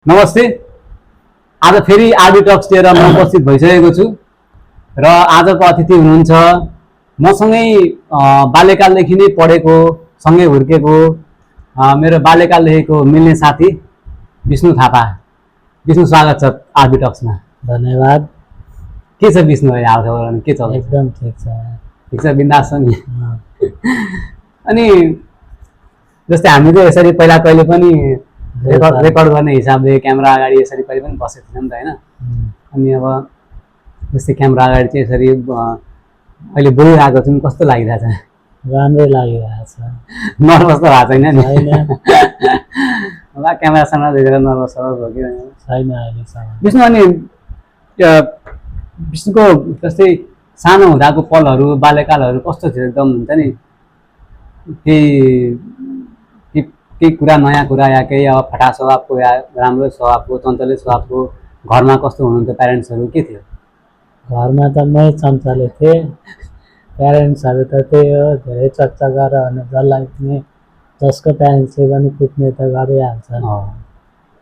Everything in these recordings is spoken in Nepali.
नमस्ते। आज फेरि आरबी टक्स लिएर म उपस्थित भइसकेको छु र आजको अतिथि हुनुहुन्छ मसँगै बाल्यकालदेखि नै पढेको, सँगै हुर्केको, मेरो बाल्यकालदेखिको मिल्ने साथी विष्णु थापा। विष्णु, स्वागत छ आरबी टक्समा। धन्यवाद। के छ विष्णु अहिले हालखबर अनि के चल्छ? एकदम ठिक छ। ठिक छ, बिन्दास छ नि? अनि जस्तै हामी त यसरी पहिला कहिले पनि रेकर्ड गर्ने हिसाबले क्यामेरा अगाडि यसरी कहिले पनि बसेको थिएनौँ त, होइन? अनि अब जस्तै क्यामेरा अगाडि चाहिँ यसरी अहिले बोलिरहेको छौँ, कस्तो लागिरहेछ? राम्रै लागिरहेछ। नर्भस त भएको छैन नि? होला क्यामेरा सामना देखेर नर्भस हो कि छैन अहिलेसम्म। विष्णु, अनि विष्णुको जस्तै सानो हुँदाको पलहरू, बाल्यकालहरू कस्तो थियो? एकदम हुन्छ नि, केही कुरा, नयाँ कुरा, या केही अब फटा स्वभावको या राम्रो स्वभावको, चञ्चले स्वभावको, घरमा कस्तो हुनुहुन्थ्यो? प्यारेन्ट्सहरू के थियो? घरमा त मै चञ्चले थिएँ, प्यारेन्ट्सहरू त त्यही हो, धेरै चकचका र जसलाई पनि जसको प्यारेन्ट्सले पनि कुट्ने त गरिहाल्छ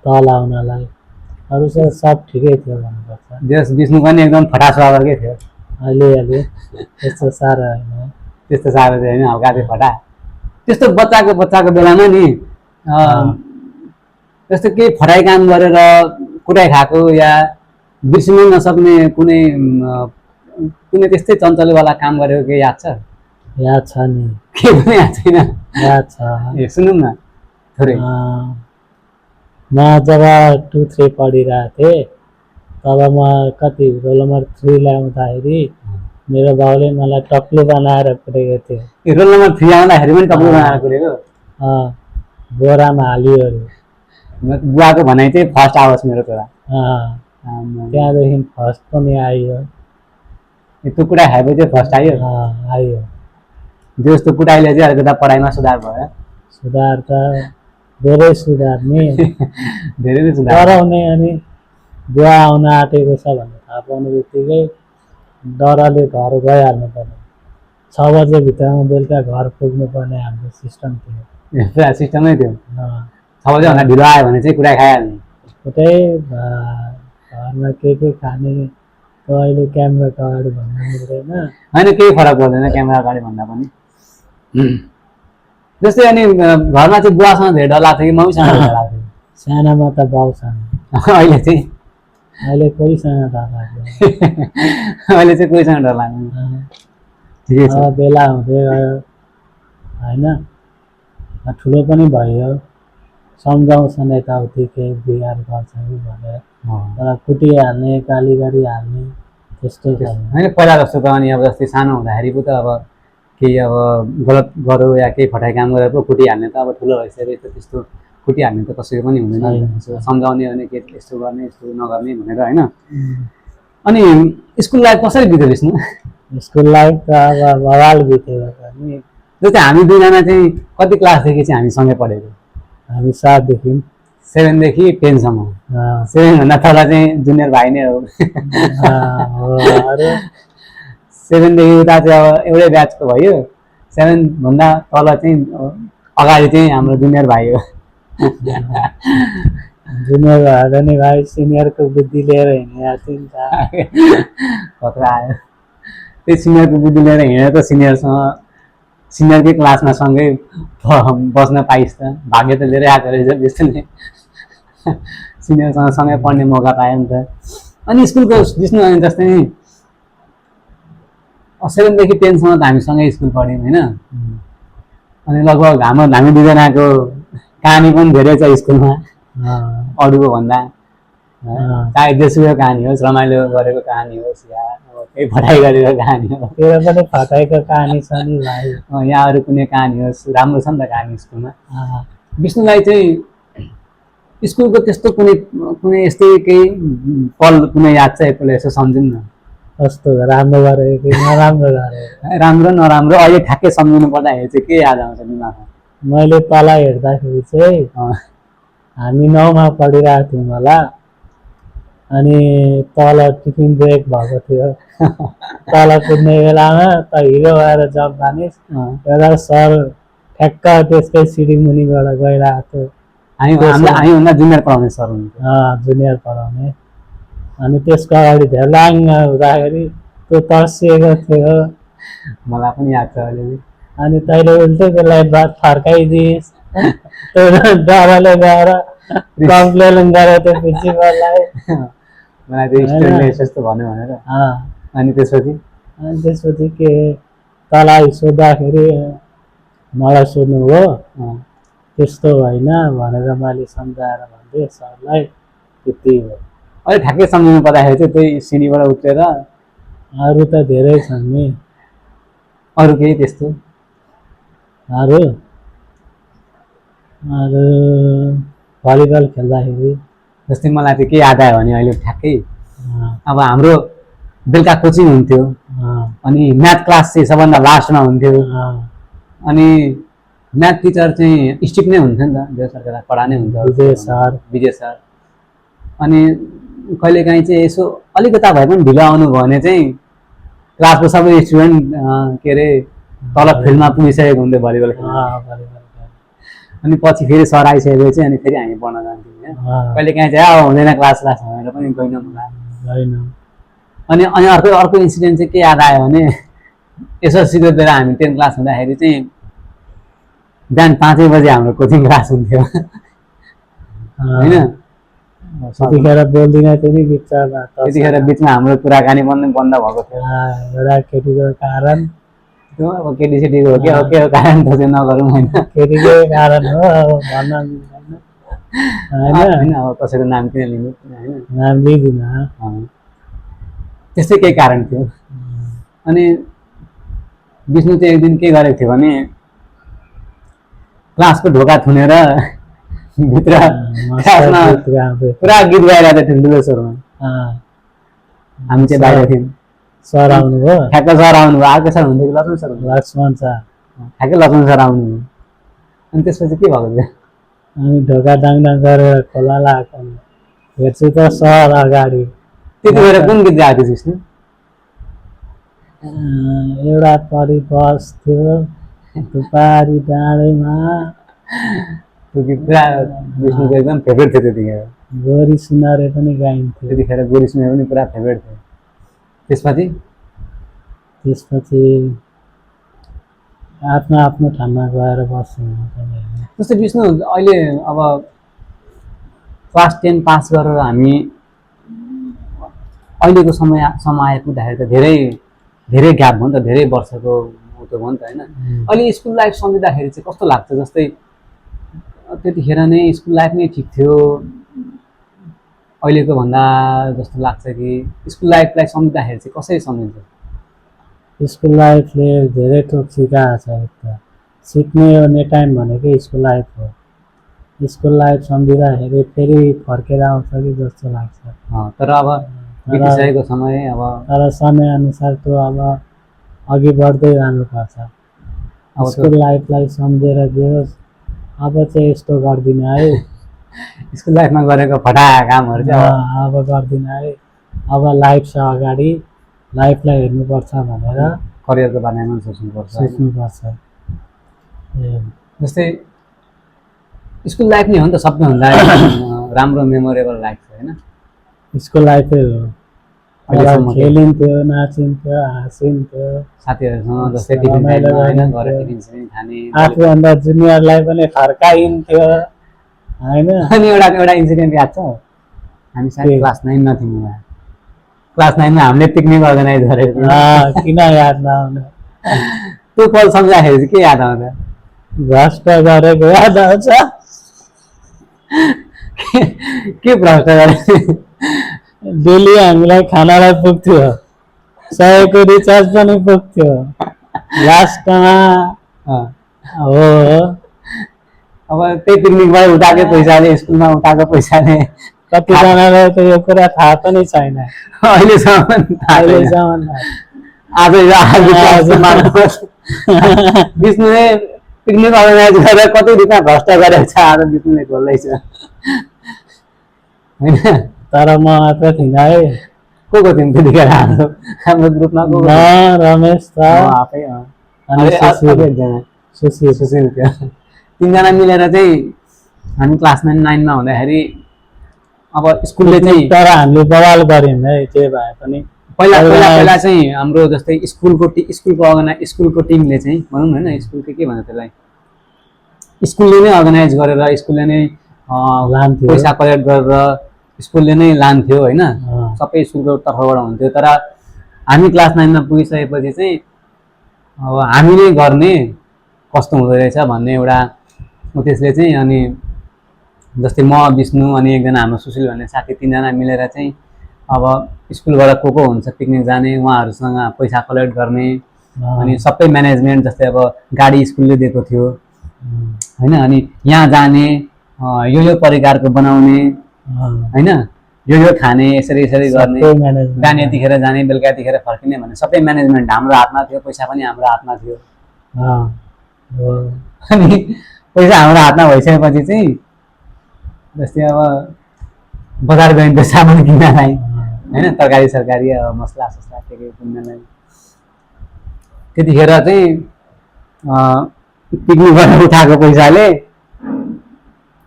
तल आउनलाई। अरू चाहिँ सब ठिकै थियो भन्नुपर्छ। जस विष्णु पनि एकदम फटा स्वभावकै थियो? अलि त्यस्तो साह्रो होइन। त्यस्तो साह्रो चाहिँ होइन, हल्का चाहिँ फटा। त्यस्तो बच्चाको बेलामा नि जस्तो केही फटाइ काम गरेर कुटाइ खाएको या बिर्सिनै नसक्ने कुनै त्यस्तै चञ्चलवाला काम गरेको केही याद छ? याद छ नि। के पनि याद छैन? याद छ। ए सुनौँ न थोरै। म जब 2-3 पढिरहेको थिएँ तब म कति रोल नम्बर 3 ल्याउँदाखेरि मेरो बाउले मलाई टक्लु बनाएर कुटेको थियो। रोल नम्बर 3 आउँदाखेरि पनि टक्लु बनाएर कुटेको? बोरामा हालियो अरे। बुवाको भनाइ चाहिँ फर्स्ट आओस् मेरो छोरा। त्यहाँदेखि फर्स्ट पनि आयो। त्यो कुटाइ खाएपछि फर्स्ट आयो? आयो। जस्तो कुटाइले चाहिँ अलिकति पढाइमा सुधार भयो? सुधार त धेरै सुधार नि। धेरै नै सुधार। डराउने, अनि बुवा आउन आँटेको छ भन्ने थाहा पाउने बित्तिकै डरले घर गइहाल्नु पर्ने। 6 बजेभित्रमा बेलुका घर पुग्नुपर्ने हाम्रो सिस्टम थियो। सिस्टमै थियो? 6 बजेभन्दा ढिलो आयो भने चाहिँ कुटाइ खाइहाल्ने? कुटै घरमा के खाने। अहिले क्यामेराको अगाडि भन्नु मिल्दैन। होइन, केही फरक पर्दैन क्यामेरा अगाडि भन्दा पनि। जस्तै अनि घरमा चाहिँ बुवासँग धेरै डर लाग्थ्यो कि मम्मीसँग डर लाग्थ्यो? सानामा त बाउसँग। अहिले चाहिँ? अहिले कोहीसँग डर लाग्दैन। अहिले चाहिँ कोहीसँग डर लाग्दैन? ठिकै छ। बेला हुँदै गयो होइन, ठुलो पनि भयो, सम्झाउँछन् यताउति केही बिगार गर्छ कि भनेर, तर कुटिहाल्ने, गाली गरिहाल्ने त्यस्तो छैन। होइन, पहिला जस्तो त अनि अब जस्तै सानो हुँदाखेरि पो त अब केही अब गलत गऱ्यो या केही फटाइ काम गरेर पो कुटिहाल्ने त अब ठुलो भइसकेपछि त त्यस्तो कुटिहाल्ने त कसैको पनि हुँदैन। सम्झाउने भने के यस्तो गर्ने, यस्तो नगर्ने भनेर, होइन? अनि स्कुल लाइफ कसरी बित्यो विष्णु? स्कुल लाइफ त अब बवाल बित्यो नि। जस्तै हामी दुईजना चाहिँ कति क्लासदेखि चाहिँ हामी सँगै पढेको? हामी 7देखि 7 देखि 10 सम्म। 7 भन्दा तल चाहिँ जुनियर भाइ नै हो। 7 देखि उता चाहिँ अब एउटै ब्याचको भयो, 7 भन्दा तल चाहिँ अगाडि चाहिँ हाम्रो जुनियर भाइ हो। जुनियर भएर नि भाइ सिनियरको बुद्धि लिएर हिँडेको थियो नि त। खतरा आयो। त्यही सिनियरको बुद्धि लिएर हिँडेर त सिनियरकै क्लासमा सँगै बस्न पाइस् त। भाग्य त लिएर आएको रहेछ विष्णुले। सिनियरसँग सँगै पढ्ने मौका पायो नि त। अनि स्कुलको विष्णु, अनि जस्तै 7 देखि 10 सम्म त हामी सँगै स्कुल पढ्यौँ, होइन? अनि लगभग हामी दुईजनाको कहानी पनि धेरै छ स्कुलमा अरूको भन्दा। चाहे जेसुकै कहानी होस्, रमाइलो गरेको कहानी होस् या केही फटाइ गरेको कहानी होस्, त्यो पनि फटाइको कहानी छ नि भाइ। या अरू कुनै कहानी होस्, राम्रो छ नि त कहानी स्कुलमा। विष्णुलाई चाहिँ स्कुलको त्यस्तो कुनै यस्तै केही पल कुनै याद छ? एकपल्ट यसो सम्झौँ न। कस्तो राम्रो गरेको कि नराम्रो गरेको? राम्रो नराम्रो अहिले ठ्याक्कै सम्झिनु पर्दाखेरि चाहिँ के याद आउँछ दिमागमा? मैले तल हेर्दाखेरि चाहिँ हामी 9मा पढिरहेको थियौँ होला, अनि तल टिफिन ब्रेक भएको थियो। तल कुद्ने बेलामा त हिरो भएर जम्प हानिस्, एउटा सर ठ्याक्क त्यसकै सिडी मुनिबाट गइरहेको थियो। हामीभन्दा जुनियर पढाउने सर हुनुहुन्थ्यो। जुनियर पढाउने। अनि त्यसको अगाडि झ्यालाङ हुँदाखेरि त्यो तर्सिएको थियो। मलाई पनि याद छ अलिअलि। अनि तैँले उल्टै त्यसलाई बात फर्काइदिइस्। त्यो डरले गएर कम्प्लेन गरे त्यो प्रिन्सिपललाई। मलाई त्यो स्टुडेन्टले यस्तो भन्यो भनेर। अनि त्यसपछि के तँलाई सोद्धाखेरि मलाई सोध्नु हो, त्यस्तो होइन भनेर मैले सम्झाएर भन्थेँ सरलाई, त्यति हो। अहिले ठ्याक्कै सम्झिनु पर्दाखेरि चाहिँ त्यही सिँढीबाट उत्रेर अरू त धेरै छन् नि। अरू केही त्यस्तो अरू भलिबल खेल्दाखेरि जस्तै मलाई चाहिँ के याद आयो भने अहिले ठ्याक्कै अब हाम्रो बेलुका कोचिङ हुन्थ्यो, अनि म्याथ क्लास चाहिँ सबभन्दा लास्टमा हुन्थ्यो। अनि म्याथ टिचर चाहिँ स्ट्रिक्ट नै हुन्थ्यो नि त, जो सरकार कडा नै हुन्छ, विजय सर। अनि कहिलेकाहीँ चाहिँ यसो अलिकता भए पनि ढिलो आउनु भयो भने चाहिँ क्लासको सबै स्टुडेन्ट के अरे तल फिल्डमा पुगिसकेको हुन्थ्यो भलिबल खेल्न। अनि पछि फेरि सर आइसकेपछि अनि फेरि हामी पढ्न जान्थ्यौँ। कहिलेकाहीँ चाहिँ हुँदैन क्लास भनेर पनि गएनौँ होला। अनि अर्को इन्सिडेन्ट चाहिँ के याद आयो भने एसएलसीको बेला हामी 10 क्लास हुँदाखेरि चाहिँ बिहान 5 बजे हाम्रो कोचिङ क्लास हुन्थ्यो होइन। त्यतिखेर बोल्दिनँ त्यति बिचमा, त्यतिखेर बिचमा हाम्रो कुराकानी पनि बन्द भएको थियो। एउटा केटीको कारण, त्यो अब केटीसेटीको हो के हो कारण त चाहिँ नगरौँ होइन, केटीकै कारण हो अब भन्न मिल्दैन होइन। अब कसैको नाम किन लिनु होइन, नाम लिँदिनँ। त्यस्तै केही कारण थियो। अनि विष्णु चाहिँ एक दिन के गरेको थियो भने क्लासको ढोका थुनेर भित्र क्लासमा पुरा गीत गाइरहेको थियो ठुल्ठुलो स्वरमा। हामी चाहिँ बाहिर थियौँ। सर आउनुभयो, ठ्याक्क सर आउनुभयो। अर्को सर हुन्थ्यो कि लक्ष्मण सर, लक्ष्मण सर, ठ्याक्कै लक्ष्मण सर आउनुभयो। अनि त्यसपछि के भएको थियो, अनि ढोका डाङडाङ गरेर खोला लगाएको हेर्छु त सर अगाडि। त्यतिखेर कुन गीत गाएको थियो विष्णु? एउटा परी बस्थ्यो थुपारी डाँडैमा, त्यो गीत पुरा विष्णुको एकदम फेभरेट थियो त्यतिखेर। गोरी सुनारे पनि गाइन्थ्यो त्यतिखेर, गोरी सुनारे पनि पुरा फेभरेट थियो। त्यसपछि आफ्नो आफ्नो ठाउँमा गएर बस्नु। जस्तै विष्णु अहिले अब क्लास 10 पास गरेर हामी अहिलेको समय आइपुग्दाखेरि त धेरै ग्याप भयो नि त, धेरै वर्षको त्यो भयो नि त होइन। अहिले स्कुल लाइफ सम्झिँदाखेरि चाहिँ कस्तो लाग्छ? जस्तै त्यतिखेर नै स्कुल लाइफ नै ठिक थियो अहिलेको भन्दा जस्तो लाग्छ कि स्कुल लाइफलाई सम्झिँदाखेरि चाहिँ कसरी सम्झिन्छ? स्कुल लाइफले धेरै थोक सिकाएको छ। एक त सिक्ने ओर्ने टाइम भनेकै स्कुल लाइफ हो। स्कुल लाइफ सम्झिँदाखेरि फेरि फर्केर आउँछ कि जस्तो लाग्छ। तर अब बितिसकेको समय, अब तर समयअनुसार त्यो अब अघि बढ्दै जानुपर्छ। स्कुल लाइफलाई सम्झेर जे होस् अब चाहिँ यस्तो गर्दिनँ है, स्कुल लाइफमा गरेको फटा कामहरू चाहिँ अब गर्दिनँ है, अब लाइफ छ अगाडि, लाइफलाई हेर्नुपर्छ भनेर करियरको बारेमा सोच्नुपर्छ। जस्तै स्कुल लाइफ नै हो नि त सबैभन्दा राम्रो मेमोरेबल लाइफ होइन, स्कुल लाइफै हो। खेलिन्थ्यो, नाचिन्थ्यो, हाँसिन्थ्यो साथीहरूसँग। जस्तै टिफिन टाइममा होइन, गएर टिफिन खाने, आफूभन्दा जुनियरलाई पनि फर्काइन्थ्यो होइन। अनि एउटा इन्सिडेन्ट याद छ, हामी सायद क्लास 9 मा थियौँ। क्लास 9 मा हामीले पिकनिक अर्गनाइज गरेको थियो। किन याद नआउने? त्यो पल सम्झाखेरि चाहिँ के याद आउँछ? भ्रष्ट गरेको याद आउँछ। के भ्रष्ट गरेको? डेली हामीलाई खानालाई पुग्थ्यो, 100 को रिचार्ज पनि पुग्थ्यो लास्टमा हो। अब त्यही पिकनिकबाट उठाएको पैसाले, स्कुलमा उठाएको पैसाले कतिजनालाई त यो कुरा थाहा पनि छैन अहिलेसम्म। विष्णुले पिकनिक अर्गनाइज गरेर कति रुपियाँ भ्रष्ट गरेको छ आज विष्णुले खोल्दैछ होइन। तर म मात्र थिइनँ है। को थियौँ त्यतिखेर? हाम्रो ग्रुपमा रमेश छ, आफै सुशील थियो। 3जना मिलेर चाहिँ हामी क्लास 9 मा हुँदाखेरि अब स्कुलले चाहिँ तर हामीले बवाल गर्यौँ है जे भए पनि पहिला पहिला पहिला चाहिँ हाम्रो जस्तै स्कुलको टिमले चाहिँ भनौँ न होइन स्कुलको के भन्छ त्यसलाई स्कुलले नै अर्गनाइज गरेर स्कुलले नै लान्थ्यो। पैसा कलेक्ट गरेर स्कुलले नै लान्थ्यो होइन अँ, सबै स्कुलको तर्फबाट हुन्थ्यो तर हामी क्लास 9 मा पुगिसकेपछि चाहिँ अब हामी नै गर्ने कस्तो हुँदो रहेछ भन्ने एउटा उद्देश्यले चाहिँ अनि जस्तै म विष्णु अनि एकजना हाम्रो सुशील भन्ने साथी 3जना मिलेर चाहिँ अब स्कुलबाट को हुन्छ पिकनिक जाने उहाँहरूसँग पैसा कलेक्ट गर्ने अँ, अनि सबै म्यानेजमेन्ट जस्तै अब गाडी स्कुलले दिएको थियो होइन अनि यहाँ जाने यो परिकारको बनाउने होइन यो खाने यसरी यसरी गर्ने सबै म्यानेजमेन्ट बिहान यतिखेर जाने बेलुका यतिखेर फर्किने भन्ने सबै म्यानेजमेन्ट हाम्रो हातमा थियो पैसा पनि हाम्रो हातमा थियो अँ, हो। अनि पैसा हाम्रो हातमा भइसकेपछि चाहिँ जस्तै अब बजार गइन्छ सामान किन्नलाई होइन तरकारी सरकारी अब मसला ससला के किन्नलाई त्यतिखेर चाहिँ पिकनिकबाट उठाएको पैसाले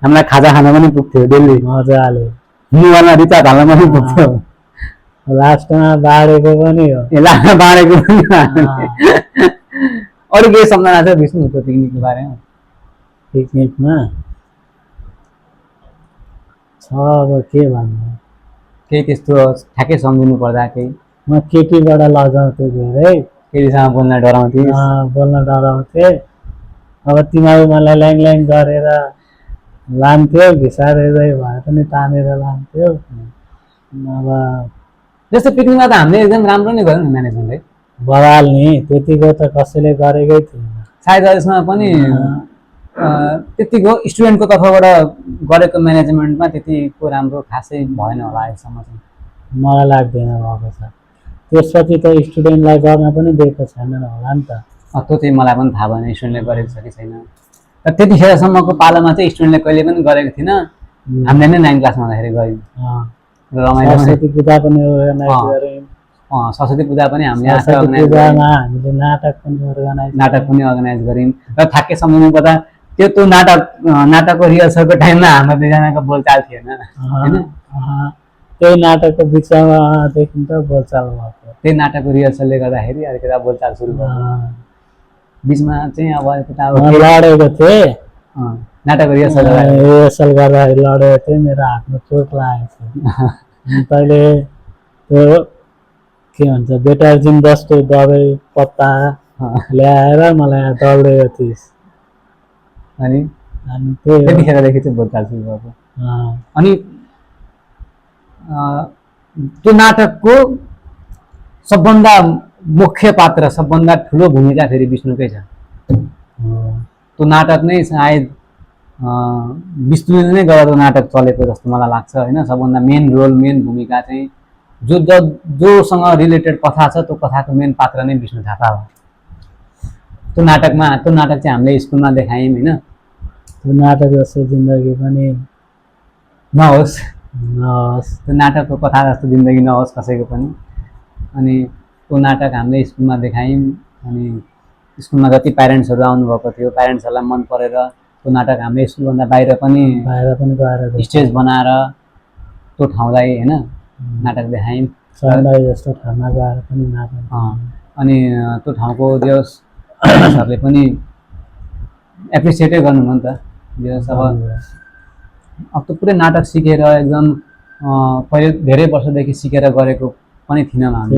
हामीलाई खाजा खान पनि पुग्थ्यो डेली मजाले मोबाइलमा रिचार्ज हाल्न पनि पुग्थ्यो लास्टमा बाँडेको पनि हो। यसलाई बाँडेको पनि हामीले। अरू केही सम्झना छ विष्णु त्यो पिकनिकको बारेमा पिकनिकमा छ अब के भन्नु केही त्यस्तो ठ्याक्कै सम्झिनु पर्दा केही म केटीबाट लजाउँथेँ धेरै केटीसँग बोल्न डराउँथे बोल्न डराउँथे अब तिमीहरू मलाई ल्याङ ल्याङ गरेर लान्थ्यो घिसारेरै भए पनि तानेर लान्थ्यो अब जस्तो पिकनिकमा त हामीले एकदम राम्रो नै गऱ्यौँ नि म्यानेजमेन्ट है बवाल नि त्यतिको त कसैले गरेकै थिएन। सायद अहिलेसम्म पनि त्यतिको स्टुडेन्टको तर्फबाट गरेको म्यानेजमेन्टमा त्यतिको राम्रो खासै भएन होला अहिलेसम्म चाहिँ मलाई लाग्दैन भएको छ त्यसपछि त स्टुडेन्टलाई गर्न पनि दिएको छैनन् होला नि त। त्यो चाहिँ मलाई पनि थाहा भएन स्टुडेन्टले गरेको छ कि छैन तर त्यतिखेरसम्मको पालामा चाहिँ स्टुडेन्टले कहिले पनि गरेको थिएन हामीले नै 9 क्लासमा हुँदाखेरि गऱ्यौँ अँ, र रमाइलो सरस्वती पूजा पनि अर्गनाइज गऱ्यौँ। सरस्वती पूजा पनि हामीले आफै सरस्वती अर्गनाइज पूजामा हामीले नाटक पनि अर्गनाइज नाटक पनि अर्गनाइज गऱ्यौँ र ठ्याक्कै सम्झिनु पर्दा त्यो नाटकको रिहर्सलको टाइममा हाम्रो दुईजनाको बोलचाल थिएन होइन त्यही नाटकको बिचमा देखि त बोलचाल भएको। त्यही नाटकको रिहर्सलले गर्दाखेरि अलिकति बोलचाल सुरु भयो बिचमा चाहिँ अब अलिकति अब म लडेको थिएँ नाटकको रिहर्सल गर्दाखेरि रिहर्सल गर्दाखेरि लडेको थिएँ मेरो हातमा चोट लागेको थियो अनि तैँले त्यो के भन्छ बेटार्जिन जस्तो दबाई पत्ता ल्याएर मलाई दौडेको थिइस् अनि अनि त्यही हो। त्यतिखेरदेखि चाहिँ बोलचाल सुरु भएको अँ, अनि त्यो नाटकको सबभन्दा मुख्य पात्र सबभन्दा ठुलो भूमिका फेरि विष्णुकै छ त्यो नाटक नै सायद विष्णुले नै गरेर नाटक चलेको जस्तो मलाई लाग्छ होइन सबभन्दा मेन रोल मेन भूमिका चाहिँ जोसँग रिलेटेड कथा छ त्यो कथाको मेन पात्र नै विष्णु थापा हो त्यो नाटक चाहिँ हामीले स्कुलमा देखायौँ होइन त्यो नाटक जस्तो जिन्दगी पनि नहोस् नहोस्। त्यो नाटकको कथा जस्तो जिन्दगी नहोस् कसैको पनि अनि त्यो नाटक हामीले स्कुलमा देखायौँ अनि स्कुलमा जति प्यारेन्ट्सहरू आउनुभएको थियो प्यारेन्ट्सहरूलाई मन परेर त्यो नाटक हामीले स्कुलभन्दा बाहिर पनि गएर स्टेज बनाएर त्यो ठाउँलाई होइन नाटक देखायौँ सन्डे जस्तो ठाउँमा गएर पनि नाटक अनि त्यो ठाउँको प्यारेन्ट्सहरूले पनि एप्रिसिएटै गर्नुभयो नि त अब त्यो पुरै नाटक सिकेर एकदम पहिले धेरै वर्षदेखि सिकेर गरेको पनि थिएनौँ हामी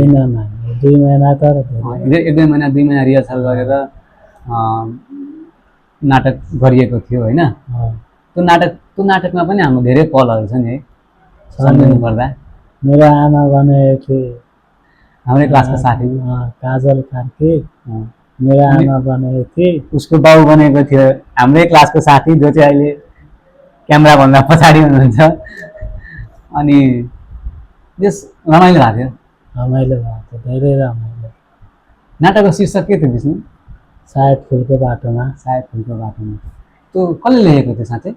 2 महिना तर 1-2 महिना 2 महिना रिहर्सल गरेर नाटक गरिएको थियो होइन त्यो नाटकमा पनि हाम्रो धेरै पलहरू छ नि है सम्झिनु पर्दा मेरो आमा भनेको थिए हाम्रै क्लासको साथी काजल कार्के मेरो आमा भनेको थिए उसको बाउ बनेको थियो हाम्रै क्लासको साथी जो चाहिँ अहिले क्यामेराभन्दा पछाडि हुनुहुन्छ अनि यस रमाइलो भएको थियो रमाइलो भएको थियो धेरै रमाइलो। नाटकको शीर्षक के थियो विष्णु सायद फुलको बाटोमा त्यो कसले लेखेको थियो साँच्चै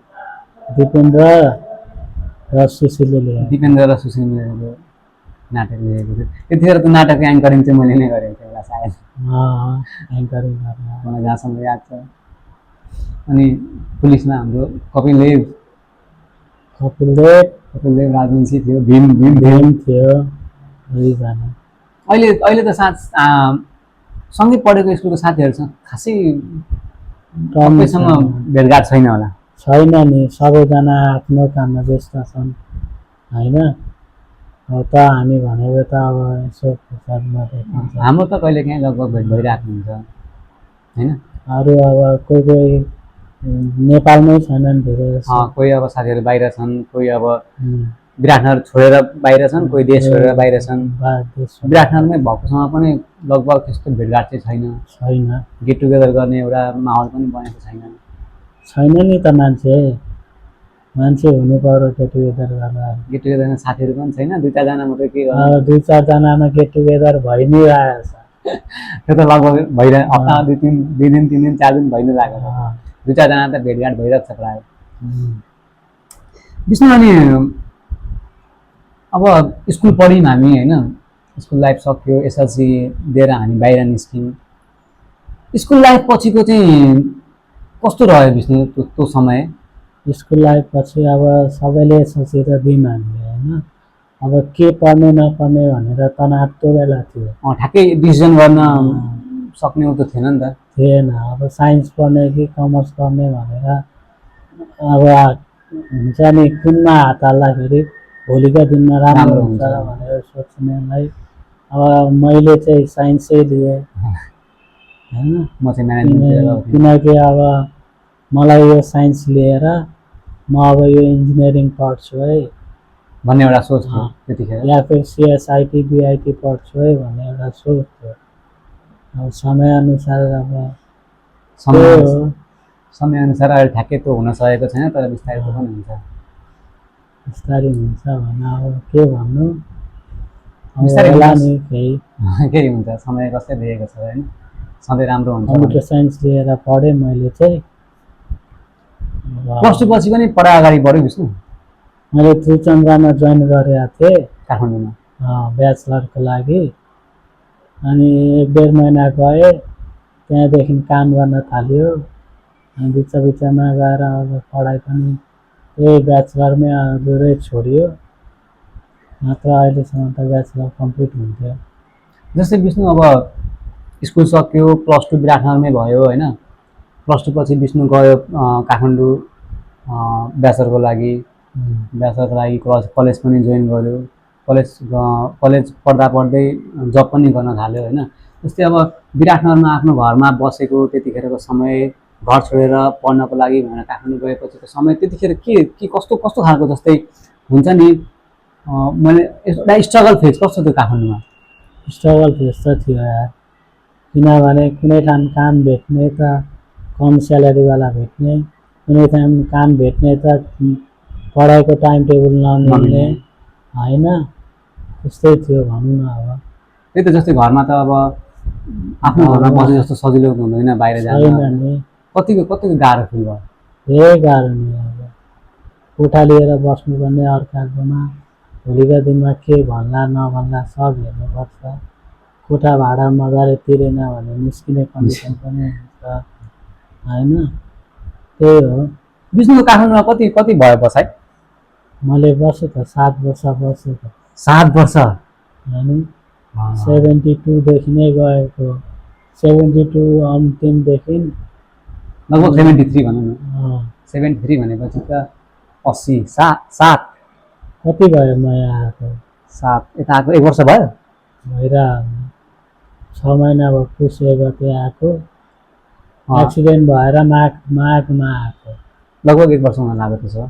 दिपेन्द्र र सुशीलले लेखेको। दिपेन्द्र र सुशीलले नाटक लेखेको थियो त्यतिखेर त्यो नाटकको एङ्करिङ चाहिँ मैले नै गरेको थिएँ होला सायद एङ्करिङ गर्न मलाई जहाँसम्म याद छ अनि पुलिसमा हाम्रो कपिल देव कपिलदेव राजवंशी थियो, भीम भीम थियो। भीम थियो, दुईजना। अहिले त सँगै पढेको स्कुलको साथीहरूसँग खासै सबैसँग भेटघाट छैन होला। छैन नि, सबैजना आफ्नो काममा व्यस्त छन् होइन। अब त हामी भनेको त अब यसो फुर्सदमा देखिन्छ। हाम्रो त कहिलेकाहीँ लगभग भेट भइरहेको हुन्छ होइन। अरू अब कोही कोही नेपालमै छैनन् धेरै जसो। कोही अब साथीहरू बाहिर छन्, कोही अब विराटनगर छोडेर बाहिर छन्, कोही देश छोडेर बाहिर छन्। विराटनगरमै भएकोसँग पनि लगभग त्यस्तो भेटघाट चाहिँ छैन। गेट टुगेदर गर्ने एउटा माहौल पनि बनेको छैन नि त। मान्छे हुनु पर्यो गेट टुगेदर गर्दा। गेट टुगेदरमा साथीहरू पनि छैन, 2-4 जना मात्रै के गर्नु। 2-4 जनामा गेट टुगेदर भइ नै रहेको छ। त्यो त लगभग भइरहेको, हप्तामा 2 दिन 3 दिन 4 दिन भइ नै लागेको छ। 2-4 जना त भेटघाट भइरहेको छ प्रायः। विष्णु, अनि अब स्कुल पढ्यौँ हामी होइन, स्कुल लाइफ सक्यो, एसएलसी दिएर हामी बाहिर निस्क्यौँ। स्कुल लाइफ पछिको चाहिँ कस्तो रह्यो विष्णु त्यो समय? स्कुल लाइफ पछि अब सबैले सोचेर दियौँ हामीले होइन। अब के पढ्ने नपढ्ने भनेर तनाव त्यो बेला थियो। ठ्याक्कै डिसिजन गर्न सक्ने उ त थिएन नि त। थिएन। अब साइन्स पढ्ने कि कमर्स पढ्ने भनेर अब हुन्छ नि, कुनमा हात हाल्दाखेरि भोलिका दिनमा राम्रो हुन्छ भनेर सोच्नेलाई अब मैले चाहिँ साइन्सै लिएँ होइन। म चाहिँ म्यानेजमेन्ट, किनकि अब मलाई यो साइन्स लिएर म अब यो इन्जिनियरिङ पढ्छु है भन्ने एउटा सोच थियो त्यतिखेर, या फिर सिएसआइटी बिआइटी पढ्छु है भन्ने एउटा सोच थियो। अब समयअनुसार अब समयअनुसार अहिले ठ्याक्कै त्यो हुन सकेको छैन, तर बिस्तारै त्यो पनि हुन्छ। बिस्तारै हुन्छ भने अब के भन्नु, बिस्तारै होला नि केही हुन्छ, समय कसले दिएको छ होइन, सधैँ राम्रो हुन्छ। कम्प्युटर साइन्स लिएर पढेँ मैले चाहिँ। प्लस टू पछि पनि पढाइ अगाडि बढ्यो विष्णु? मैले त्रिचन्द्रमा जोइन गरेको थिएँ काठमाडौँमा ब्याचलरको लागि। अनि 1-1.5 महिना गएँ, त्यहाँदेखि काम गर्न थाल्यो। अनि बिचमा गएर अब पढाइ पनि त्यही ब्याचलरमै अधुरै छोडियो, मात्र अहिलेसम्म त ब्याचलर कम्प्लिट हुन्थ्यो। जस्तै विष्णु अब स्कुल सक्यो, प्लस टू विराटनगरमै भयो होइन। प्लस टू पछि विष्णु गयो काठमाडौँ ब्याचलरको लागि। ब्याचलरको लागि कलेज पनि जोइन गर्यो। कलेज पढ्दा पढ्दै जब पनि गर्न थाल्यो होइन। जस्तै अब विराटनगरमा आफ्नो घरमा बसेको त्यतिखेरको समय, घर छोडेर पढ्नको लागि भनेर काठमाडौँ गएपछिको समय, त्यतिखेर के कस्तो खालको, जस्तै हुन्छ नि, मैले एउटा स्ट्रगल फेज कस्तो थियो काठमाडौँमा? स्ट्रगल फेज त थियो यार, किनभने कुनै ठाउँ काम भेट्ने त कम स्यालेरीवाला भेट्ने, कुनै ठाउँ काम भेट्ने त पढाइको टाइम टेबल नमिल्ने होइन, त्यस्तै थियो भनौँ न। अब त्यही त, जस्तै घरमा त अब आफ्नो घरमा बसे जस्तो सजिलो हुँदैन, बाहिर जानु कतिको गाह्रो फिल भयो? धेरै गाह्रो नि। अब कोठा लिएर बस्नुपर्ने अर्काकोमा, भोलिका दिनमा के भन्ला नभन्ला सब हेर्नुपर्छ। कोठा भाडा मजाले तिरेन भने निस्किने कन्डिसन पनि हुन्छ होइन। त्यही हो। विष्णुको काठमाडौँमा कति भयो बसाइ? मैले बसेँ त 7 वर्ष बसेँ त। 7 वर्ष होइन, 72देखि नै गएको, 72 अन्तिमदेखि लगभग 73 भनौँ न। 73 भनेपछि त 80 7 कति भयो म यहाँ आएको? 7 यता आएको 1 वर्ष भयो भइरहेको। 6 महिना भयो, पुस 1 गते आएको। एक्सिडेन्ट भएर माघमा आएको। लगभग 1 वर्ष हुन लाग्यो त्यसो।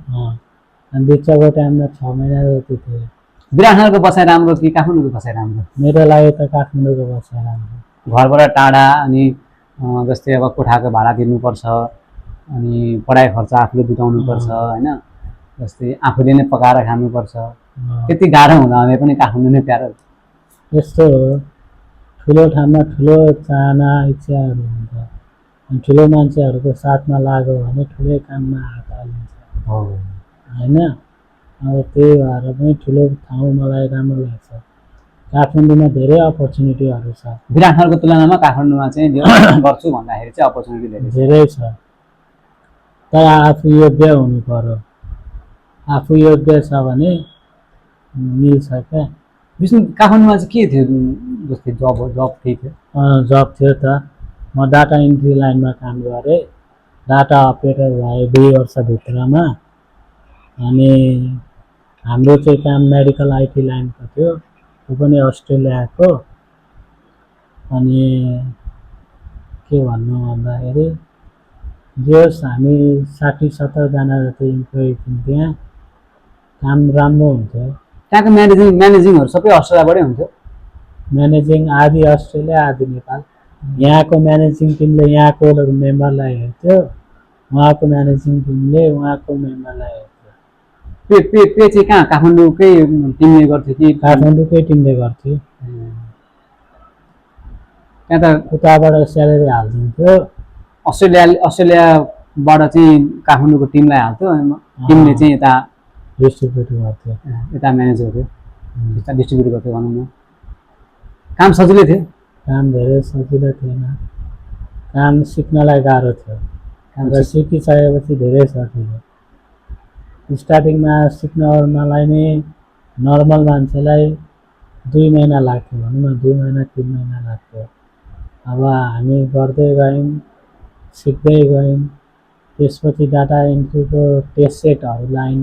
अनि बिचको टाइममा 6 महिना जति थियो। विराटनगरको बसाइ राम्रो कि काठमाडौँको बसाइ राम्रो? मेरो लागि त काठमाडौँको बसाइ राम्रो। घरबाट टाढा, अनि जस्तै अब कोठाको भाडा तिर्नुपर्छ, अनि पढाइ खर्च आफूले जुटाउनुपर्छ होइन। जस्तै आफूले नै पकाएर खानुपर्छ, त्यति गाह्रो हुँदा भने पनि काठमाडौँ नै प्यारो। यस्तो हो, ठुलो ठाउँमा ठुलो चाहना इच्छाहरू हुन्छ, अनि ठुलो मान्छेहरूको साथमा लाग्यो भने ठुलै काममा हात हालिन्छ होइन। अब त्यही भएर पनि ठुलो ठाउँ मलाई राम्रो लाग्छ। काठमाडौँमा धेरै अपर्च्युनिटीहरू छ। विराटनगरको तुलनामा काठमाडौँमा चाहिँ गर्छु भन्दाखेरि चाहिँ अपर्च्युनिटी धेरै छ, तर आफू योग्य हुनु पर्यो। आफू योग्य छ भने मिल्छ क्या। विष्णु काठमाडौँमा चाहिँ के थियो जस्तै जब केही थियो? जब थियो त, म डाटा इन्ट्री लाइनमा काम गरेँ, डाटा अपरेटर भएँ 2 वर्षभित्रमा। अनि हाम्रो चाहिँ काम मेडिकल आइटी लाइनको थियो, त्यो पनि अस्ट्रेलियाको। अनि के भन्नु भन्दाखेरि जस हामी 60-70 जना जति इम्प्लोइ थियौँ त्यहाँ, काम राम्रो हुन्थ्यो। त्यहाँको म्यानेजिङहरू सबै अस्ट्रेलियाबाटै हुन्थ्यो? म्यानेजिङ आधी अस्ट्रेलिया आधी नेपाल। यहाँको म्यानेजिङ टिमले यहाँको मेम्बरलाई हेर्थ्यो, उहाँको म्यानेजिङ टिमले उहाँको मेम्बरलाई हेर्थ्यो। पे चाहिँ कहाँ काठमाडौँकै टिमले गर्थ्यो कि? काठमाडौँकै टिमले गर्थ्यो। त्यहाँ त उताबाट स्यालेरी हालिदिन्थ्यो। अस्ट्रेलियाबाट चाहिँ काठमाडौँको टिमलाई हाल्थ्यो, टिमले चाहिँ यता डिस्ट्रिब्युट गर्थ्यो, यता म्यानेज गर्थ्यो, यता डिस्ट्रिब्युट गर्थ्यो भनौँ न। काम सजिलै थियो? काम धेरै सजिलो थिएन, काम सिक्नलाई गाह्रो थियो। र सिकिसकेपछि धेरै सजिलो। स्टार्टिङमा सिक्न ओर्नलाई नै नर्मल मान्छेलाई 2 महिना लाग्थ्यो भनौँ न, 2 महिना 3 महिना लाग्थ्यो। अब हामी गर्दै गयौँ, सिक्दै गयौँ। त्यसपछि डाटा इन्ट्रीको टेस्ट सेटहरू लाइन।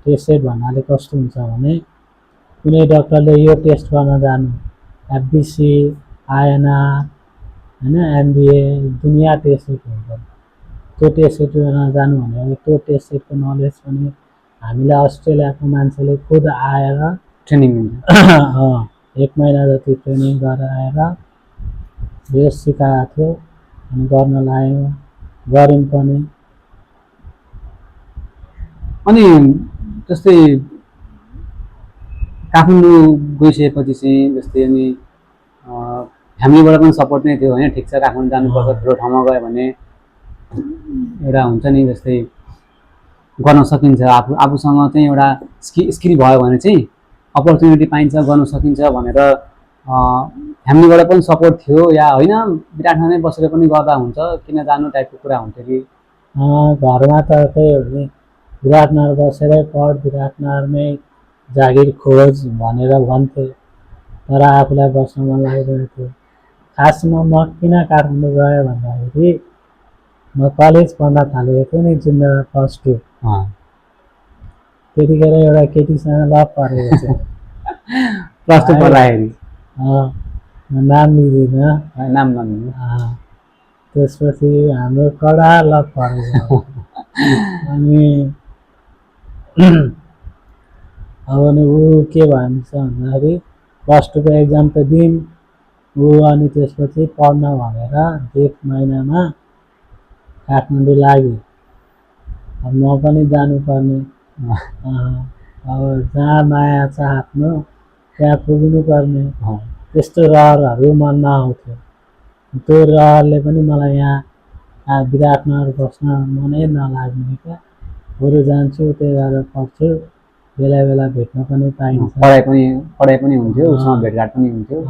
टेस्ट सेट भन्नाले कस्तो हुन्छ भने, कुनै डक्टरले यो टेस्ट गर्न जानु, एफबिसी, आइएनआर होइन, एमबिए, दुनियाँ टेस्ट सेट हुन्छ। त्यो टेस्ट सेट गर्न जानु भनेको त्यो टेस्ट सेटको नलेज पनि हामीलाई अस्ट्रेलियाको मान्छेले खुद आएर ट्रेनिङ हुन्छ। 1 महिना जति ट्रेनिङ गरेर आएर यो सिकाएको थियो, अनि गर्न लाग्यो, गऱ्यौँ पनि। अनि जस्तै काठमाडौँ गइसकेपछि चाहिँ जस्तै अनि फ्यामिलीबाट पनि सपोर्ट नै थियो होइन? ठिक छ, काठमाडौँ जानुपर्छ, ठुलो ठाउँमा गयो भने एउटा हुन्छ नि, जस्तै गर्न सकिन्छ, आफूसँग चाहिँ एउटा स्किल भयो भने चाहिँ अपर्च्युनिटी पाइन्छ, गर्न सकिन्छ भनेर फ्यामिलीबाट पनि सपोर्ट थियो या होइन? विराटमा नै बसेर पनि गर्दा हुन्छ, किन जानु टाइपको कुरा हुन्थ्यो कि? घरमा त त्यही हो नि, विराटनगर बसेरै पढ, विराटनगरमै जागिर खोज भनेर भन्थे, तर आफूलाई बस्न मन लागिरहेको थियो। खासमा म किन काठमाडौँ गएँ भन्दाखेरि म कलेज पढ्न थालेको थिएँ नि, जुनियर +2। त्यतिखेर एउटा केटीसँग लभ परेको थियो। +2 पढ्दाखेरि? नाम लिँदिनँ, नाम नलिनु। त्यसपछि हाम्रो कडा लभ परेको। अनि अब नि ऊ के भन्छ भन्दाखेरि +2 को एक्जाम त दिउँ ऊ, अनि त्यसपछि पढ्न भनेर 1 महिनामा काठमाडौँ लाग्यो। अब म पनि जानुपर्ने, अब जहाँ माया छ आफ्नो त्यहाँ पुग्नुपर्ने, त्यस्तो रहरहरू मनमा आउँथ्यो। त्यो रहरले पनि मलाई यहाँ विराटनगर बस्न मनै नलाग्ने क्या। बरु जान्छु, त्यही भएर पढ्छु, बेला बेला भेट्न पनि पाइन्छ, पढाइ पनि हुन्थ्यो, उसँग भेटघाट पनि हुन्थ्यो।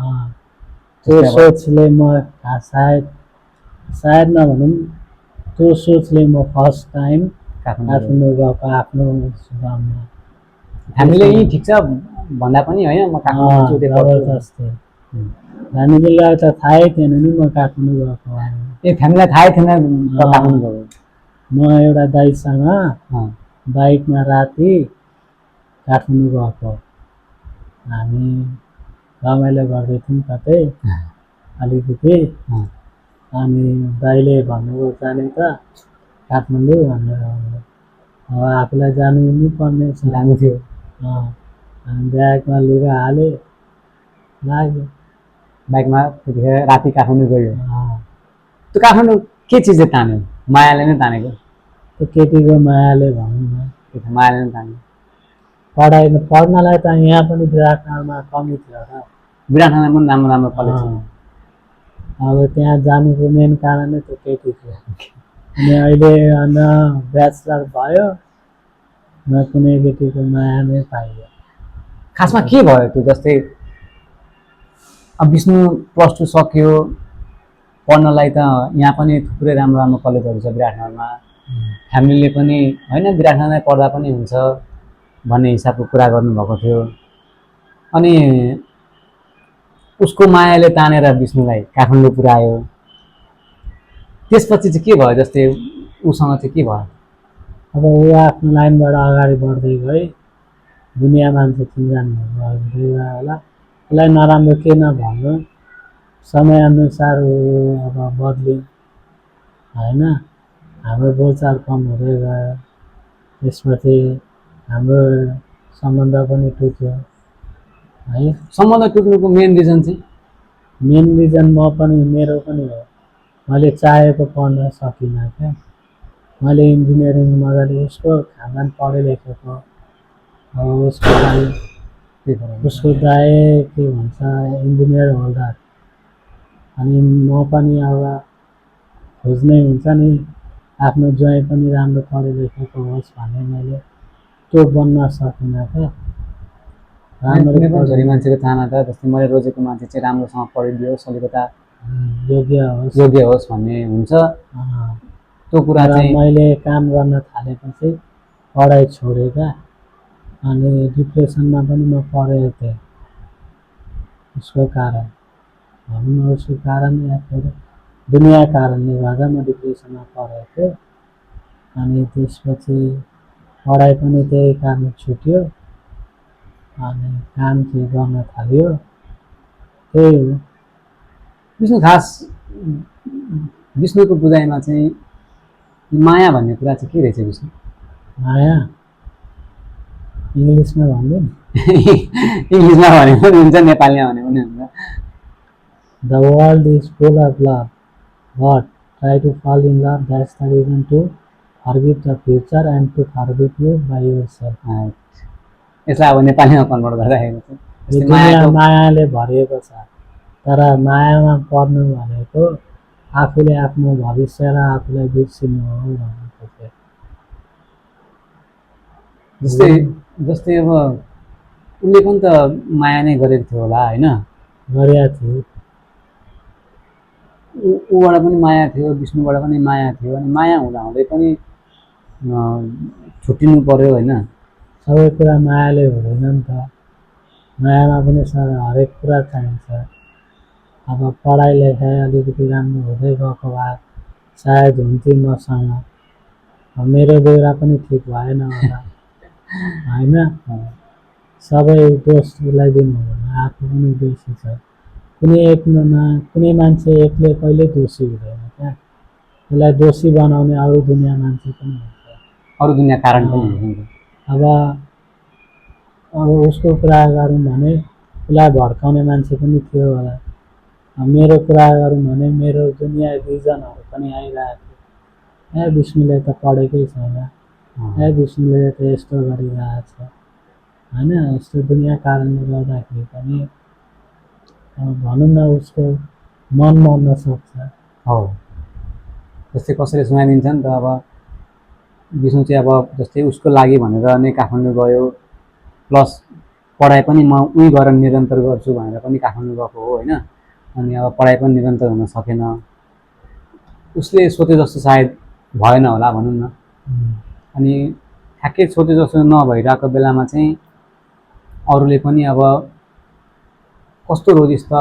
त्यो सोचले म सायद नभनौँ, त्यो सोचले म फर्स्ट टाइम काठमाडौँ गएको आफ्नो जीवनमा। हामीले यहीँ ठिक छ भन्दा पनि होइन, म काठमाडौँ जबरजस्ती। फ्यामिलीलाई त थाहै थिएन नि म काठमाडौँ गएको बारेमा। ए, फ्यामिलीलाई थाहै थिएन काठमाडौँ गएको? म एउटा दाइसँग बाइकमा राति काठमाडौँ गएको। हामी रमाइलो गर्दै थियौँ कतै अलिकति, अनि दाइले भन्नुभयो जाने त काठमाडौँ भनेर। अब आफूलाई जानु नि पर्ने जानु थियो। अनि ब्यागमा लुगा हाले, लाग्यो बाइकमा। त्यतिखेर राति काठमाडौँ गयो। त्यो काठमाडौँ के चिजले तान्यो? मायाले नै तानेको? त्यो केटीको मायाले भनौँ न, मायाले नै तान्यो। पढ्नलाई त यहाँ पनि विराटनगरमा कमी थियो र। विराटनगरमा पनि राम्रो राम्रो कलेज छ। अब त्यहाँ जानुको मेन कारणै त्यो केटी थियो। अनि अहिले न ब्याचलर भयो, न कुनै केटीको माया नै पाइयो। खासमा के भयो त्यो? जस्तै अब विष्णु +2 सक्यो, पढ्नलाई त यहाँ पनि थुप्रै राम्रो राम्रो कलेजहरू छ विराटनगरमा, फ्यामिलीले पनि होइन विराटनगरमै पढ्दा पनि हुन्छ, भन्ने हिसाबको कुरा गर्नुभएको थियो। अनि उसको मायाले तानेर विष्णुलाई काठमाडौँ पुर्यायो। त्यसपछि चाहिँ के भयो, जस्तै उसँग चाहिँ के भयो? अब ऊ आफ्नो लाइनबाट अगाडि बढ्दै गए, दुनियाँ मान्छे चिन्जान हुँदै गयो होला। उसलाई नराम्रो के नभन्नु, समयअनुसार ऊ अब बदली होइन, हाम्रो बोलचाल कम हुँदै गयो। त्यसपछि हाम्रो सम्बन्ध पनि टुट्यो है। सम्बन्ध टुट्नुको मेन रिजन चाहिँ? मेन रिजन मेरो पनि हो। मैले चाहेको पढ्न सकिनँ क्या। मैले इन्जिनियरिङ मजाले, उसको खानदान पढे लेखेको, अब उसको दाइ के भन्छ इन्जिनियर होल्डर, अनि म पनि अब खोज्नै हुन्छ नि आफ्नो ज्वाइँ पनि राम्रो पढे लेखेको होस् भन्ने, मैले त्यो बन्न सकिनँ क्या। कुनै पनि छोरी मान्छेको चाहना त जस्तै मैले रोजेको मान्छे चाहिँ राम्रोसँग पढिदियोस्, अलिकता योग्य होस् भन्ने हुन्छ। त्यो कुरा चाहिँ मैले काम गर्न थालेपछि पढाइ छोडेँ क्या। अनि डिप्रेसनमा पनि म परेको थिएँ उसको कारण, भनौँ न उसको कारण या फिर दुनियाँ कारणले गर्दा म डिप्रेसनमा परेको थिएँ। अनि त्यसपछि पढाइ पनि त्यही कारण छुट्यो, अनि काम चाहिँ गर्न थाल्यो, त्यही हो। विष्णु खास विष्णुको बुझाइमा चाहिँ माया भन्ने कुरा चाहिँ के रहेछ विष्णु? माया इङ्ग्लिसमा भन्नु इङ्ग्लिसमा भने पनि हुन्छ, नेपालीमा भने पनि हुन्छ। The world is full of love, but try to fall in love. That's the reason to forgive the future and to forgive you by yourself. यसलाई अब नेपालीमा कन्भर्ट गर्दाखेरि चाहिँ दुनिया मायाले भरिएको छ, तर मायामा पर्नु भनेको आफूले आफ्नो भविष्य र आफूलाई बिर्सिनु हो भनेको थियो। जस्तै अब उसले पनि त माया नै गरेको थियो होला होइन? गरेको थियो। ऊबाट पनि माया थियो, विष्णुबाट पनि माया थियो। अनि माया हुँदाहुँदै पनि छुट्टिनु पर्यो होइन? सबै कुरा मायाले हुँदैन नि त। मायामा पनि हरेक कुरा चाहिन्छ। अब पढाइ लेखाइ अलिकति राम्रो हुँदै गएको भए सायद हुन्थ्यो मसँग। मेरो बेहोरा पनि ठिक भएन होला होइन। सबै दोष उसलाई दिनु हुँदैन, आफू पनि दोषी छ। कुनै मान्छे एक्लै कहिल्यै दोषी हुँदैन क्या। उसलाई दोषी बनाउने अरू दुनियाँ मान्छे पनि हुन्छ, अरू दुनियाँ कारण पनि हुन्छ। अब उसको कुरा गरौँ भने उसलाई भड्काउने मान्छे पनि थियो होला। मेरो कुरा गरौँ भने मेरो दुनियाँ रिजनहरू पनि आइरहेको थियो। विष्णुले त पढेकै छैन, विष्णुले त यस्तो गरिरहेको छ होइन। यस्तो दुनियाँ कारणले गर्दाखेरि पनि भनौँ न उसको मन मर्न सक्छ। हो, जस्तै कसैले सुनाइदिन्छ नि त, अब विष्णु चाहिँ अब जस्तै उसको लागि भनेर नै काठमाडौँ गयो, प्लस पढाइ पनि म उही गरेर निरन्तर गर्छु भनेर पनि काठमाडौँ गएको हो होइन। अनि अब पढाइ पनि निरन्तर हुन सकेन, उसले सोचे जस्तो सायद भएन होला भनौँ न। अनि ठ्याक्कै सोचे जस्तो नभइरहेको बेलामा चाहिँ अरूले पनि अब कस्तो रोजिस् त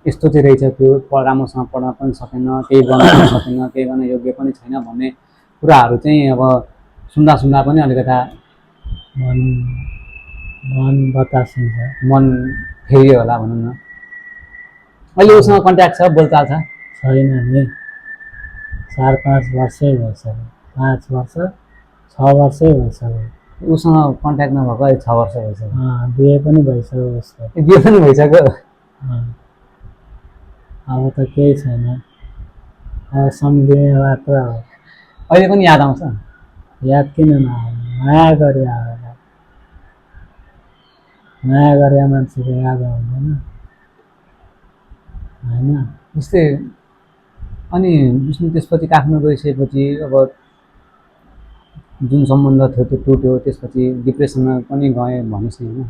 यस्तो चाहिँ रहेछ, त्यो राम्रोसँग पढ्न पनि सकेन, केही गर्न पनि सकेन, केही गर्न योग्य पनि छैन भन्ने कुराहरू चाहिँ अब सुन्दा पनि अलिकता मन बतासिन्छ, मन फेरियो होला भनौँ न। अहिले उसँग कन्ट्याक्ट छ, बोलचाल छ? छैन नि, 4-5 वर्षै भइसक्यो। 5 वर्ष 6 वर्षै भइसक्यो उसँग कन्ट्याक्ट नभएको। अहिले 6 वर्ष भइसक्यो। बिहे पनि भइसक्यो उसको। बिहे पनि भइसक्यो। अब त केही छैन, अब सम्झिने मात्र हो। अहिले पनि याद आउँछ? याद किन नआउने, माया गरे आएर, माया गरे मान्छेको याद आउँदैन होइन। जस्तै अनि विष्णु त्यसपछि काठमाडौँ गइसकेपछि अब जुन सम्बन्ध थियो त्यो टुट्यो, त्यसपछि डिप्रेसनमा पनि गएँ भनेपछि होइन।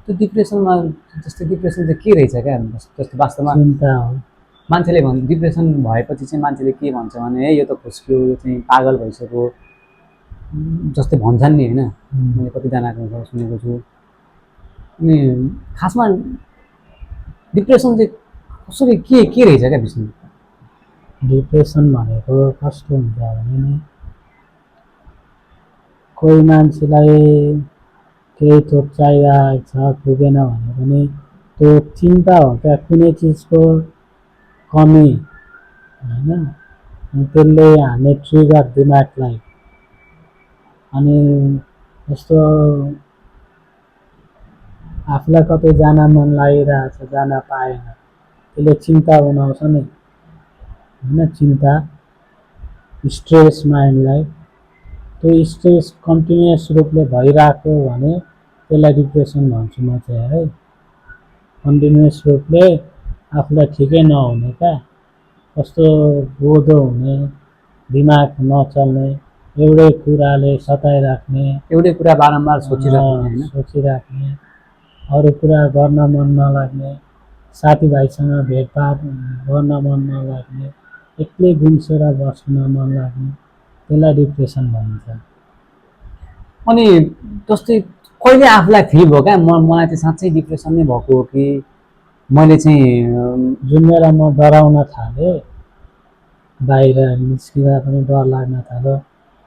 त्यो डिप्रेसनमा जस्तै डिप्रेसन चाहिँ के रहेछ क्या? जस्तो वास्तवमा चिन्ता हो। मान्छेले भन्छ डिप्रेसन भएपछि चाहिँ मान्छेले के भन्छ भने, यो त खुस्क्यो, यो चाहिँ पागल भइसक्यो जस्तै भन्छन् नि होइन, मैले कतिजनाको कुरा सुनेको छु। अनि खासमा डिप्रेसन चाहिँ कसरी के रहेछ क्या विष्णु? डिप्रेसन भनेको कस्तो हुन्छ भने नि कोही मान्छेलाई केही थोक चाहिरहेको छ पुगेन भने पनि त्यो चिन्ता हो क्या कुनै चिजको कमी होइन, अनि त्यसले हान्ने ट्रिगर दिमागलाई। अनि जस्तो आफूलाई कतै जान मन लागिरहेछ जान पाएन, त्यसले चिन्ता बनाउँछ नि होइन, चिन्ता स्ट्रेस माइन्डलाई। त्यो स्ट्रेस कन्टिन्युस रूपले भइरहेको भने त्यसलाई डिप्रेसन भन्छु म चाहिँ है। कन्टिन्युस रूपले आफूलाई ठिकै नहुने क्या, कस्तो बोधो हुने, दिमाग नचल्ने, एउटै कुराले सताइराख्ने, एउटै कुरा बारम्बार सोचिराख्ने होइन, सोचिराख्ने, अरू कुरा गर्न मन नलाग्ने, साथीभाइसँग भेटभाट गर्न मन नलाग्ने, एक्लै गुम्सेर बस्न मन लाग्ने, त्यसलाई डिप्रेसन भनिन्छ। अनि जस्तै कहिले आफूलाई फिल भयो क्या मलाई चाहिँ साँच्चै डिप्रेसन नै भएको हो कि मैले चाहिँ जुन बेला म डराउन थालेँ, बाहिर निस्किँदा पनि डर लाग्न थाल्यो,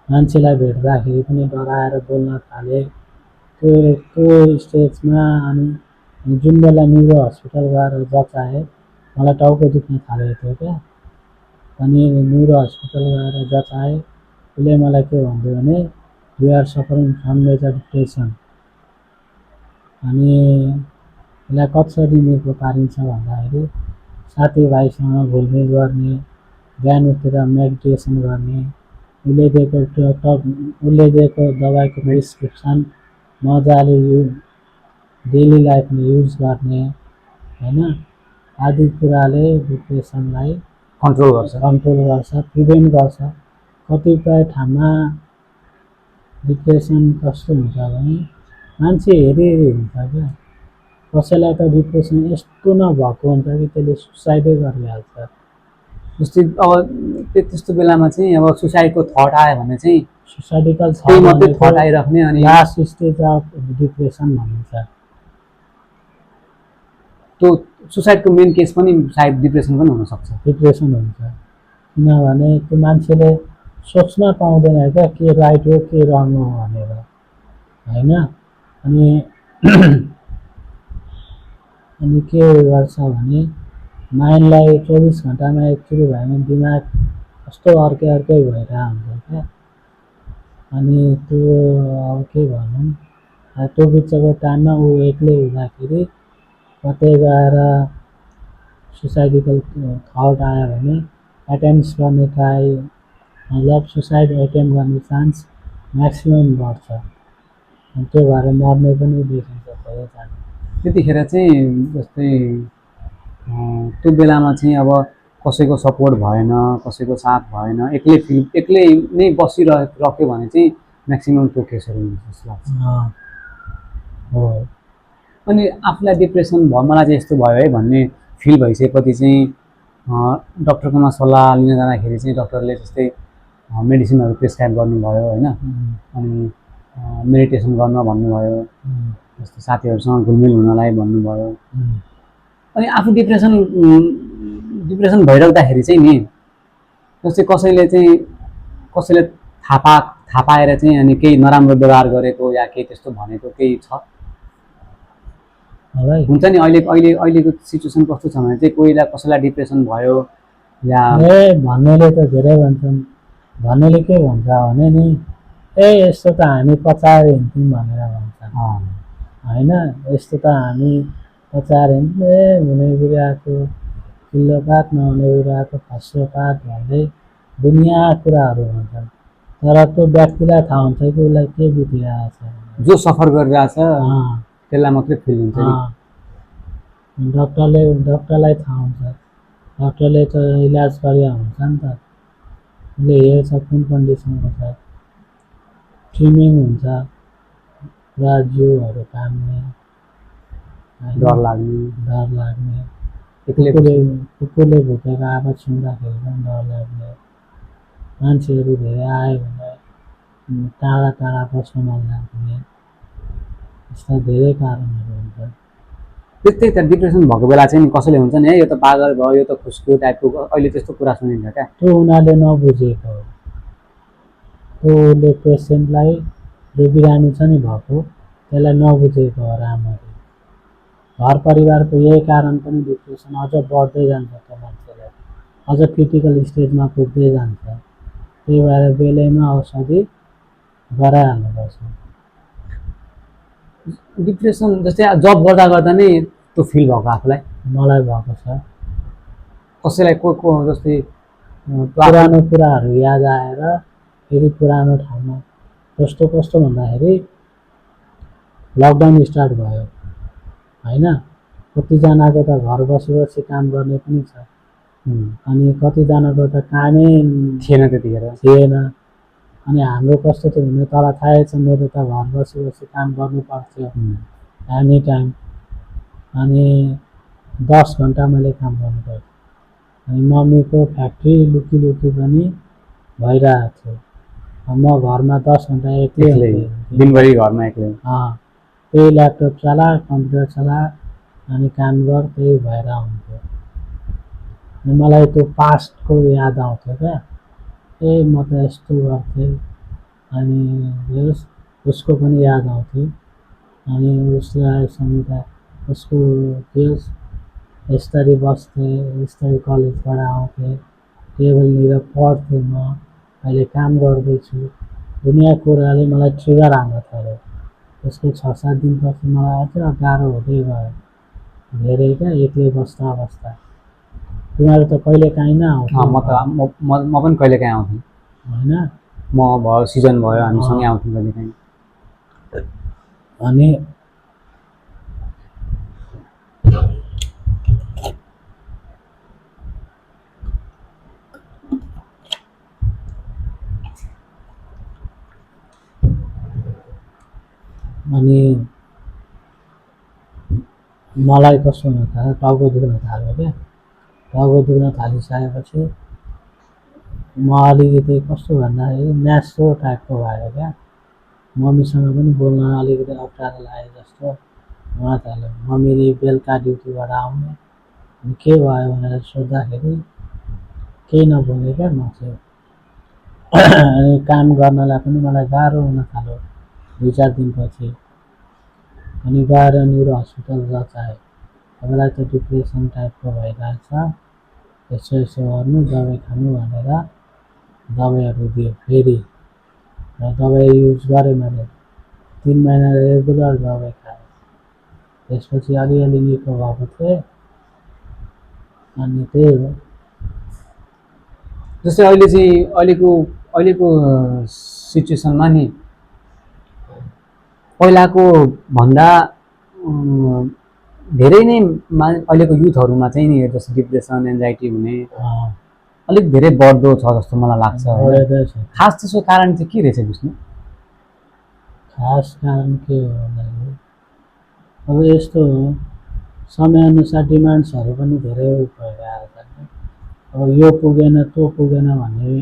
मान्छेलाई भेट्दाखेरि पनि डराएर बोल्न थालेँ, त्यो स्टेजमा अनि जुन बेला न्युरो हस्पिटल गएर जचाएँ, मलाई टाउको दुख्न थालेको थियो क्या। अनि न्युरो हस्पिटल गएर जचाएँ, उसले मलाई के भन्यो भने you are suffering from major depression. अनि यसलाई कसरी निको पारिन्छ भन्दाखेरि साथीभाइसँग घुलमिल गर्ने, बिहान उठेर मेडिटेसन गर्ने, उसले दिएको दबाईको प्रिस्क्रिप्सन मजाले डेली लाइफमा युज गर्ने होइन, आदि कुराले डिप्रेसनलाई कन्ट्रोल गर्छ। प्रिभेन्ट गर्छ। कतिपय ठाउँमा डिप्रेसन कस्तो हुन्छ भने मान्छे हेरी हुन्छ क्या, कसैलाई त डिप्रेसन यस्तो नभएको हुन्छ कि त्यसले सुसाइडै गरिहाल्छ। जस्तै अब त्यस्तो बेलामा चाहिँ अब सुसाइडको थट आयो भने चाहिँ सुसाइडिकल त्यही मात्रै थट आइराख्ने अनि लास्ट स्टेज अफ डिप्रेसन भनिन्छ। त्यो सुसाइडको मेन केस पनि सायद डिप्रेसन पनि हुनसक्छ। डिप्रेसन हुन्छ किनभने त्यो मान्छेले सोच्न पाउँदैन क्या के राइट हो के रङ हो भनेर होइन। अनि के गर्छ भने माइन्डलाई 24 घन्टामा एकचोटि भयो भने दिमाग कस्तो अर्कै भइरहेको हुन्छ क्या। अनि त्यो अब के भनौँ, त्यो बिचको टाइममा ऊ एक्लै हुँदाखेरि कतै गएर सुसाइडिकल थट आयो भने एटेम्प्ट गर्ने ट्राई मतलब सुसाइड एटेम्प्ट गर्ने चान्स म्याक्सिमम बढ्छ। अनि त्यो भएर मर्ने पनि देखिन्छ धेरैजना। त्यतिखेर चाहिँ जस्तै त्यो बेलामा चाहिँ अब कसैको सपोर्ट भएन, कसैको साथ भएन, एक्लै नै बसिरह्यो भने चाहिँ म्याक्सिमम त्यो केसहरू हुन्छ जस्तो लाग्छ। हो। अनि आफूलाई डिप्रेसन भयो मलाई चाहिँ यस्तो भयो है भन्ने फिल भइसकेपछि चाहिँ डक्टरकोमा सल्लाह लिन जाँदाखेरि चाहिँ डक्टरले जस्तै मेडिसिनहरू प्रिस्क्राइब गर्नुभयो होइन, अनि मेडिटेसन गर्न भन्नुभयो, जस्तो साथीहरूसँग घुलमिल हुनलाई भन्नुभयो। अनि आफू डिप्रेसन भइराख्दाखेरि चाहिँ नि जस्तै कसैले थाहा पाएर चाहिँ अनि केही नराम्रो व्यवहार गरेको या केही त्यस्तो भनेको केही छ? हुन्छ नि अहिलेको सिचुएसन कस्तो छ भने चाहिँ कोहीलाई कसैलाई डिप्रेसन भयो या भन्नेले त धेरै भन्छन्। भन्नेले के भन्छ भने नि यस्तो त हामी पचाएर हिँड्थ्यौँ भनेर भन्छ होइन, यस्तो त हामी पचाएर हुने बिराको किल्लो पात नहुने बिराको खस्रो पात भन्दै दुनियाँ कुराहरू भन्छन्। तर त्यो व्यक्तिलाई थाहा हुन्छ कि उसलाई के बितिरहेको छ, जो सफर गरिरहेछ त्यसलाई मात्रै फिल हुन्छ नि। डक्टरलाई थाहा हुन्छ, डक्टरले त इलाज गरे हुन्छ नि त, उसले हेर्छ कुन कन्डिसनको छ। ट्रिमिङ हुन्छ, पुरा जिउहरू काम्ने, डर लाग्ने, कुकुरले भुकेको आवाज सुन्दाखेरि पनि डर लाग्ने, मान्छेहरू धेरै आयो भने टाढा टाढा बस्न मन लाग्ने, यस्ता धेरै कारणहरू हुन्छ। त्यस्तै त डिप्रेसन भएको बेला चाहिँ नि कसैले हुन्छ नि है यो त पागल भयो यो त खुस्क्यो टाइपको अहिले त्यस्तो कुरा सुनिन्छ क्या। त्यो उनीहरूले नबुझेको हो। त्यो उसले पेसेन्टलाई जो बिरामी छ नि भएको त्यसलाई नबुझेको हो राम्ररी। घर परिवारको यही कारण पनि डिप्रेसन अझ बढ्दै जान्छ, त्यो मान्छेलाई अझ क्रिटिकल स्टेजमा पुग्दै जान्छ। त्यही भएर बेलैमा औषधि गराइहाल्नुपर्छ। डिप्रेसन जस्तै जब गर्दा गर्दा नै त्यो फिल भएको आफूलाई मलाई भएको छ। कसैलाई को जस्तै पुरानो कुराहरू याद आएर फेरि पुरानो ठाउँमा कस्तो भन्दाखेरि लकडाउन स्टार्ट भयो होइन, कतिजनाको त घर बसी बसी काम गर्ने पनि छ, अनि कतिजनाको त कामै थिएन त्यतिखेर। थिएन। अनि हाम्रो कस्तो थियो भने तँलाई थाहै छ मेरो त घर बसी बसी काम गर्नु पर्थ्यो एनी टाइम, अनि 10 घन्टा मैले काम गर्नु पर्थ्यो। अनि मम्मीको फ्याक्ट्री लुकी लुकी पनि भइरहेको थियो। म घरमा 10 घन्टा एक्लै दिनभरि घरमा एक्लै त्यही ल्यापटप चला कम्प्युटर चला अनि काम गर, त्यही भएर हुन्थ्यो। अनि मलाई त्यो पास्टको याद आउँथ्यो क्या, म त यस्तो गर्थेँ। अनि उसको पनि याद आउँथ्यो। अनि उसलाई सम्झिँदा उसको यस्तरी बस्थेँ, यस्तरी कलेजबाट आउँथेँ, टेबलनिर पढ्थेँ, म अहिले काम गर्दैछु। दुनियाँ कुराले मलाई ट्रिगर हान्न थाल्यो। त्यसको 6-7 दिनपछि मलाई अझ गाह्रो हुँदै गयो धेरै क्या, एक्लै बस्दा बस्दा। तिमीहरू त कहिले काहीँ न आउँथ्यो। म पनि कहिले काहीँ आउँथेँ होइन, म भयो सिजन भयो हामीसँगै आउँथ्यौँ कहिले काहीँ। अनि अनि मलाई कस्तो हुन थाल्यो, टाउको दुख्न थाल्यो क्या। टाउको दुख्न थालिसकेपछि म अलिकति कस्तो भन्दाखेरि न्यास्रो टाइपको भयो क्या। मम्मीसँग पनि बोल्न अलिकति अप्ठ्यारो लाग्यो जस्तो हुन थाल्यो। मम्मीले बेलुका ड्युटीबाट आउने, अनि के भयो भनेर सोद्धाखेरि केही नबोले क्या म चाहिँ। अनि काम गर्नलाई पनि मलाई गाह्रो हुन थाल्यो 2-4 दिनपछि। अनि गएर न्युरो हस्पिटल जचाएँ। तपाईँलाई त डिप्रेसन टाइपको भइरहेछ, यसो यसो गर्नु दबाई खानु भनेर दबाईहरू दियो फेरि, र दबाई युज गरेँ मैले 3 महिना रेगुलर दबाई खाएँ। त्यसपछि अलिअलि निको भएको थिएँ। अनि त्यही हो। जस्तै अहिले चाहिँ अहिलेको सिचुएसनमा नि पहिलाको भन्दा धेरै नै अहिलेको युथहरूमा चाहिँ नि जस्तो डिप्रेसन एन्जाइटी हुने अलिक धेरै बढ्दो छ जस्तो मलाई लाग्छ। खास त्यसको कारण चाहिँ के रहेछ विष्णु? खास कारण के हो भन्दाखेरि अब यस्तो हो, समयअनुसार डिमान्ड्सहरू पनि धेरै भइरहेको छ। अब यो पुगेन त्यो पुगेन भने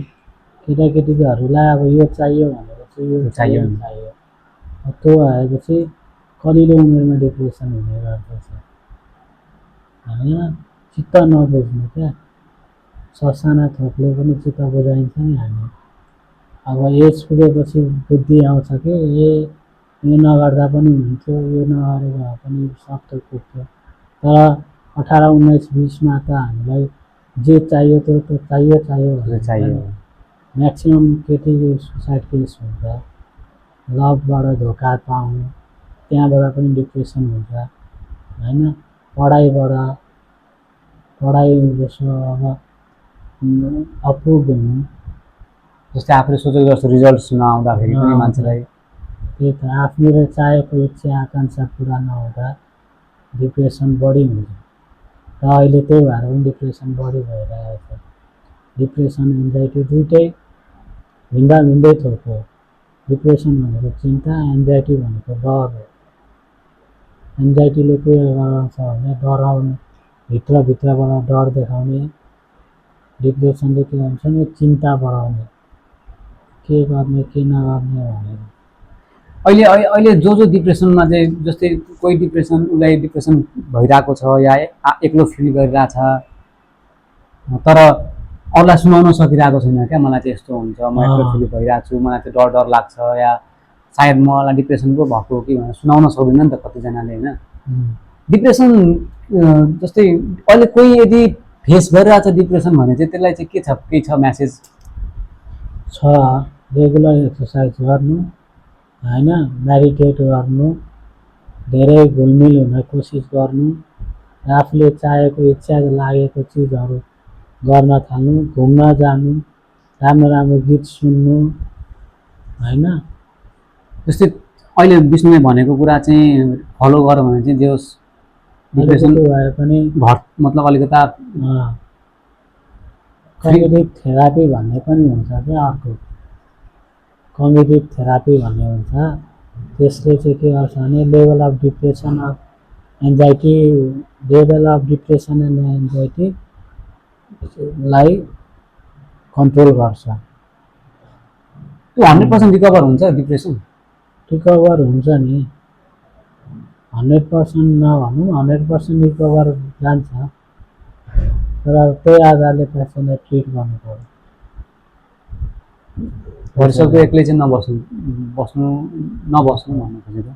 केटाकेटीहरूलाई अब यो चाहियो भनेपछि यो चाहियो। त्यो आएपछि कलिलो उमेरमा डिप्रेसन हुने गर्दछ होइन, चित्त नबुझ्नु क्या। ससाना थोकले पनि चित्त बुझाइन्छ नि हामी। अब एज पुगेपछि बुद्धि आउँछ कि यो नगर्दा पनि हुन्थ्यो, यो नगरेको भए पनि सक्थ्यो पुग्थ्यो। तर 18, 19, 20मा त हामीलाई जे चाहियो त्यो त चाहियो। म्याक्सिमम् केटीले सुसाइड केस हुन्छ, लभबाट धोका पाउनु, त्यहाँबाट पनि डिप्रेसन हुन्छ होइन। पढाइ जस्तो अब अप्रुभ हुनु, जस्तै आफूले सोचेको जस्तो रिजल्ट्स नआउँदाखेरि पनि मान्छेलाई त्यही त आफूले चाहेको इच्छा आकाङ्क्षा पुरा नहुँदा डिप्रेसन बढी हुन्छ। र अहिले त्यही भएर पनि डिप्रेसन बढी भइरहेको छ। डिप्रेसन एन्जाइटी दुइटै भिन्दै थोक हो। डिप्रेसन भनेको चिन्ता, एन्जाइटी भनेको डर हो। एन्जाइटीले के गराउँछ भने डराउने, भित्रबाट डर देखाउने। डिप्रेसनले के भन्छ भने चिन्ता बढाउने, के गर्ने के नगर्ने भनेर। अहिले अहिले जो डिप्रेसनमा चाहिँ जस्तै कोही उसलाई डिप्रेसन भइरहेको छ या एक्लो फिल गरिरहेछ तर अरूलाई सुनाउन सकिरहेको छैन क्या, मलाई चाहिँ यस्तो हुन्छ, म एक्लो फिल भइरहेको छु, मलाई चाहिँ डर लाग्छ या सायद मलाई डिप्रेसन पो भएको हो कि भनेर सुनाउन सक्दैन नि त कतिजनाले होइन। डिप्रेसन जस्तै अहिले कोही यदि फेस गरिरहेछ डिप्रेसन भने चाहिँ त्यसलाई चाहिँ के छ, केही छ म्यासेज छ? रेगुलर एक्सर्साइज गर्नु होइन, मेडिटेट गर्नु, धेरै घुलमिल हुन कोसिस गर्नु, आफूले चाहेको इच्छा लागेको चिजहरू गर्न थाल्नु, घुम्न जानु, राम्रो राम्रो गीत सुन्नु होइन। जस्तै अहिले विष्णुले भनेको कुरा चाहिँ फलो गर भने चाहिँ जे होस् डिप्रेसन भए पनि मतलब अलिकता कग्निटिभ थेरापी भन्ने पनि हुन्छ क्या, अर्को कग्निटिभ थेरापी भन्ने हुन्छ। त्यसले चाहिँ के गर्छ भने लेभल अफ डिप्रेसन एन्ड एन्जाइटीलाई कन्ट्रोल गर्छ। त्यो 100% रिकभर हुन्छ डिप्रेसन? रिकभर हुन्छ नि, 100% नभनौँ, 100% रिकभर जान्छ, तर त्यही आधारले पेसेन्टलाई ट्रिट गर्नु पर्यो। भरिसक्दो एक्लै चाहिँ नबस्नु भन्नु खोजेको।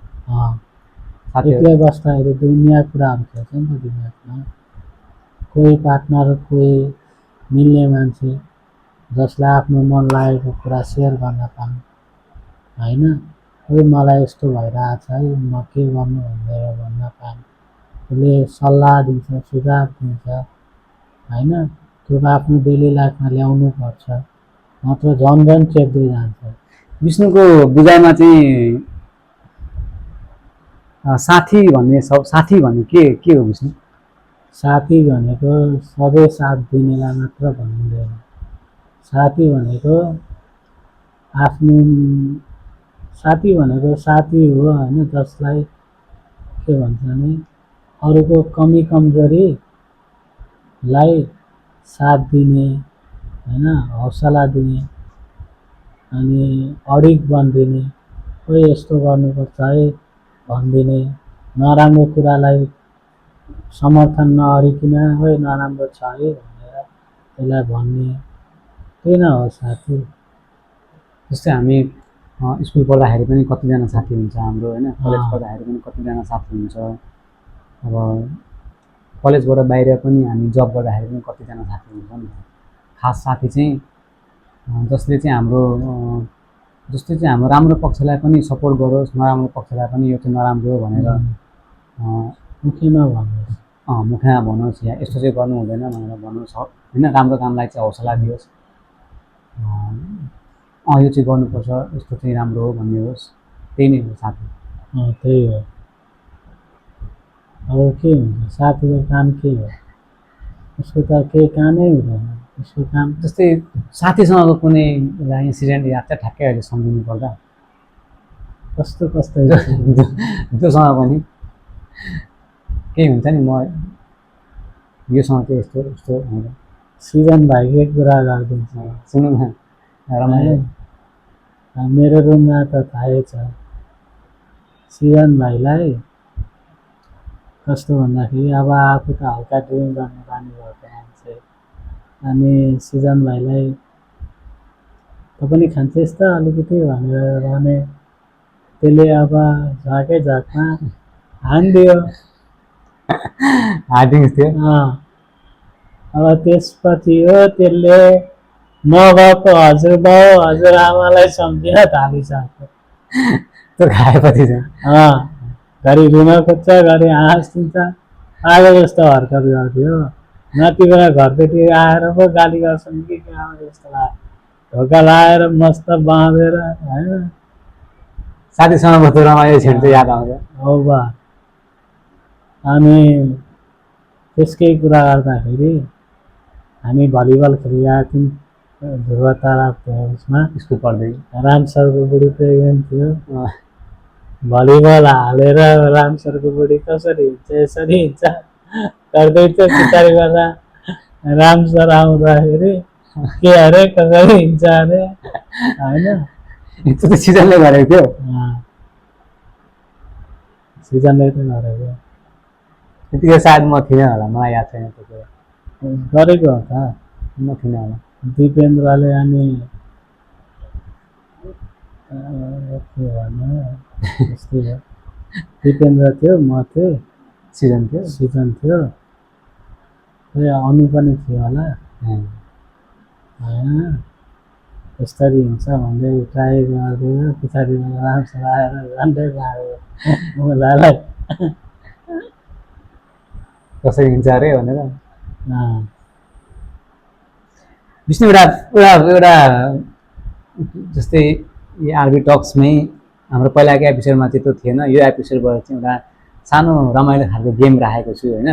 एक्लै बस्दाखेरि दुनियाँ कुराहरू खेल्छ नि त दिमागमा। कोही पार्टनर, कोही मिल्ने मान्छे जसलाई आफ्नो मन लागेको कुरा सेयर गर्न पाऊँ होइन, कोही मलाई यस्तो भइरहेछ है, म के गर्नु भनेर भन्न पाऊँ, उसले सल्लाह दिन्छ, सुझाव दिन्छ होइन। त्यो आफ्नो डेली लाइफमा ल्याउनु पर्छ, नत्र झन् चेप्दै जान्छ। विष्णुको बुझाइमा चाहिँ साथी भन्ने के हो विष्णु? साथी भनेको सधैँ साथ दिनेलाई मात्र भनिँदैन। साथी भनेको साथी हो होइन, जसलाई के भन्छ भने अरूको कमी कमजोरीलाई साथ दिने होइन, हौसला दिने अनि अडिग बनिदिने, खोइ यस्तो गर्नुपर्छ है भनिदिने, नराम्रो कुरालाई समर्थन नगरिकन खोइ नराम्रो छ है भनेर त्यसलाई भन्ने, त्यही नै हो साथी। जस्तै हामी स्कुल पढ्दाखेरि पनि कतिजना साथी हुन्छ हाम्रो होइन, कलेज पढ्दाखेरि पनि कतिजना साथी हुन्छ, अब कलेजबाट बाहिर पनि हामी जब गर्दाखेरि पनि कतिजना साथी हुन्छ नि। खास साथी चाहिँ जसले चाहिँ हाम्रो राम्रो पक्षलाई पनि सपोर्ट गरोस्, नराम्रो पक्षलाई पनि यो चाहिँ नराम्रो हो भनेर मुखमा भनोस् या यस्तो चाहिँ गर्नु हुँदैन भनेर भन्नुहोस् होइन, राम्रो कामलाई चाहिँ हौसला दियोस्, यो चाहिँ गर्नुपर्छ, यस्तो चाहिँ राम्रो हो भन्ने होस्, त्यही नै हो साथी। त्यही हो। अब के हुन्छ साथीको काम के हो? उसको त केही कामै हुँदैन। उसको काम जस्तै साथीसँगको कुनै इन्सिडेन्ट याद चाहिँ ठ्याक्कै अहिले सम्झिनु पर्दा कस्तो त्योसँग पनि केही हुन्छ नि, म योसँग चाहिँ यस्तो भनेर। सिजन भाइकै कुरा गरिदिन्छ, सुन्नु न रमाइलो। मेरो रुममा त थाहै छ सिजन भाइलाई कस्तो भन्दाखेरि, अब आफू त हल्का ड्रिङ्क गर्ने बानी भएको मान्छे, अनि सिजन भाइलाई त पनि खान्छस् त अलिकति भनेर भने, त्यसले अब झकै झकमा हानिदियो। अब त्यसपछि हो त्यसले नभएको हजुरबाउ हजुरआमालाई सम्झिन थालिसक्यो। त्यो खाएपछि घरि रुन खोज्छ, घरि हाँसिदिन्छ, पागल जस्तो हरकत गर्थ्यो। माथि बेला घरदेखि आएर पो गाली गर्छन् कि जस्तो लाग्यो, ढोका लगाएर मस्त बाँधेर होइन। साथीसँग त्यो रमाइलो क्षण चाहिँ याद आउँछ। हो बा। अनि त्यसकै कुरा गर्दाखेरि हामी भलिबल खेलिरहेको थियौँ ध्रुव ताराप उसमा, स्कुल पढ्दै। राम सरको बुढी प्रेग्नेन्ट थियो, भलिबल हालेर राम सरको बुढी कसरी हिँड्छ यसरी हिँड्छ गर्दै थियो, पछाडि गर्दा राम सर आउँदाखेरि के अरे कसरी हिँड्छ अरे होइन त्यो त सिजनले गरेको थियो। सिजनले त गरेको त्यतिखेर सायद म थिइनँ होला, मलाई याद छैन त्यो कुरा। गरेको हो त म थिइनँ होला। दिपेन्द्रले अनि के भन्नु त्यस्तै हो। दिपेन्द्र थियो, म थिएँ, सिजन थियो। सिजन थियो, खोइ अनु पनि थियो होला होइन। यसरी हिँड्छ भन्दै ट्राई गरिदियो, पछाडि राम्रोसँग आएर झन्डै लाग्यो मुलालाई। कसरी हिँड्छ अरे भनेर। अँ, विष्णु एउटा एउटा एउटा जस्तै यो आरबी टक्समै हाम्रो पहिलाको एपिसोडमा चाहिँ त्यो थिएन, यो एपिसोडबाट चाहिँ एउटा सानो रमाइलो खालको गेम राखेको छु होइन।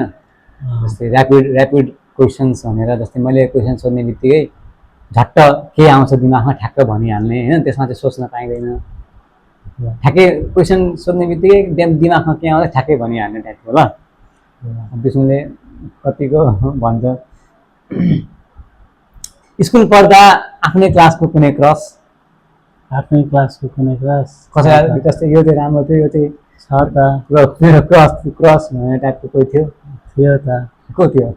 जस्तै ऱ्यापिड क्वेसन्स भनेर, जस्तै मैले क्वेसन सोध्ने बित्तिकै झट्ट के आउँछ दिमागमा ठ्याक्क भनिहाल्ने होइन, त्यसमा चाहिँ सोच्न पाइँदैन। ठ्याक्कै क्वेसन सोध्ने बित्तिकै दिमागमा के आउँछ ठ्याक्कै भनिहाल्ने टाइपको। ल विष्णुले कतिको भन्छ स्कुल पढ्दा आफ्नै क्लासको कुनै क्रस, आफ्नै क्लासको कुनै क्लास कसैलाई जस्तै यो चाहिँ राम्रो थियो, यो चाहिँ छ त, मेरो क्रस क्रस भन्ने टाइपको कोही थियो? थियो त, को थियो?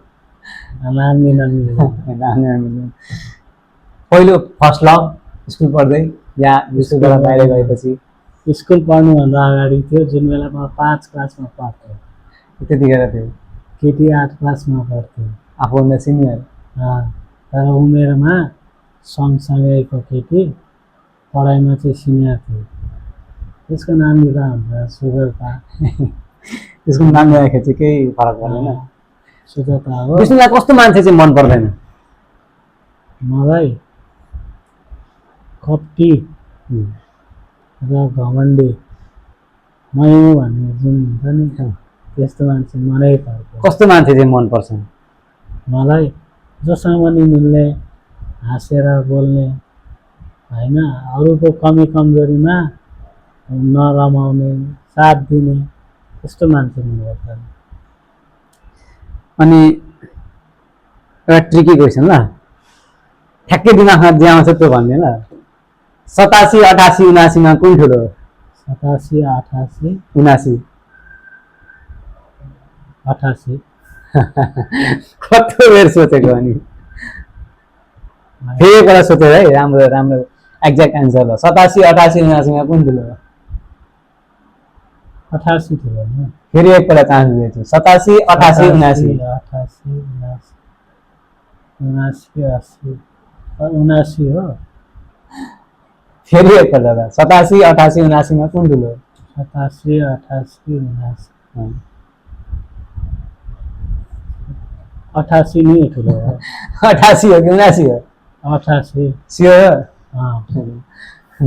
नाम पहिलो फर्स्ट लभ स्कुल पढ्दै या स्कुलबाट बाहिर गएपछि? स्कुल पढ्नुभन्दा अगाडि थियो, जुन बेला म 5 क्लासमा पढ्थेँ। त्यतिखेर थियो? केटी 8 क्लासमा पढ्थेँ। आफूभन्दा सिनियर? तर उमेरमा सँगसँगैको केटी, पढाइमा चाहिँ सिनियर थियो। त्यसको नाम लिँदा हुन्छ सुजता। त्यसको नाम लिँदाखेरि चाहिँ केही फरक पर्दैन? सुजता हो। विष्णुलाई कस्तो मान्छे चाहिँ मन पर्दैन? मलाई कप्टी र घमण्डी मै भन्ने जुन हुन्छ नि त्यस्तो मान्छे मनै पर्छ। कस्तो मान्छे चाहिँ मनपर्छ? मलाई जोसँग पनि मिल्ने, हाँसेर बोल्ने होइन, अरूको कमी कमजोरीमा नरमाउने, साथ दिने, त्यस्तो मान्छे मनपर्छ। अनि एउटा ट्रिकी क्वेसन ल, ठ्याक्कै दिमागमा जे आउँछ त्यो भन्ने ल। 87, 88, 79 कुन ठुलो हो? 87, 88, 79? 88। कस्तो बेर सोचेको अनि? फेरि एकपल्ट सोचेर है, राम्रो राम्रो एक्ज्याक्ट एन्सर ल। 87, 88, 79 कुन ठुलो हो? 88 थियो होइन? फेरि एकपल्ट चान्स दिएछु। 87, 88, 79? 88, 79, 79 हो। फेरि एकपल्ट ल। 87, 88, 79 कुन ठुलो हो? 87, 88, 79। 88 नै ठुलो हो। 88 हो कि 79 हो? 88। स्योर? अँ।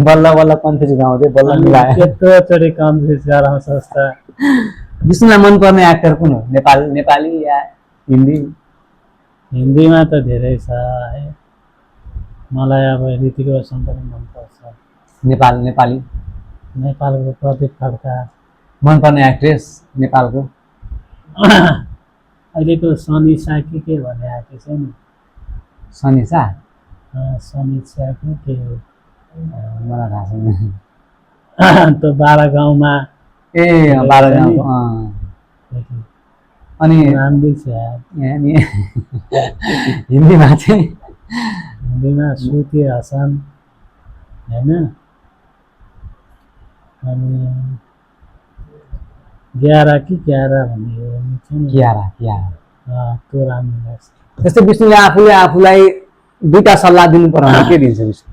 बल्ल बल्ल कन्फ्युज गाउँदै बल्ल मिलायो। त्यत्रोचोटि कन्फ्युज गराउँछस् त। विष्णुलाई मनपर्ने एक्टर कुन हो? नेपाली या हिन्दी? हिन्दीमा त धेरै छ है, मलाई अब ऋतिक रोशन पनि मनपर्छ। नेपाली? नेपालको प्रदीप खड्का। मनपर्ने एक्ट्रेस नेपालको? अहिलेको सनिसा के भन्ने आएको छ नि? सनिसा? सनिसा के हो? मलाई थाहा छैन। त्यो 12 गाउँमा। ए 12 गाउँको। अनि राम्रै छ अनि हिन्दीमा चाहिँ? हिन्दीमा श्रुति हासन होइन, अनि ग्यारा भन्ने छ नि, कियारा त्यो राम्रो लाग्छ। जस्तै विष्णुले आफूलाई दुईटा सल्लाह दिनु पर्यो भने के दिन्छ विष्णु?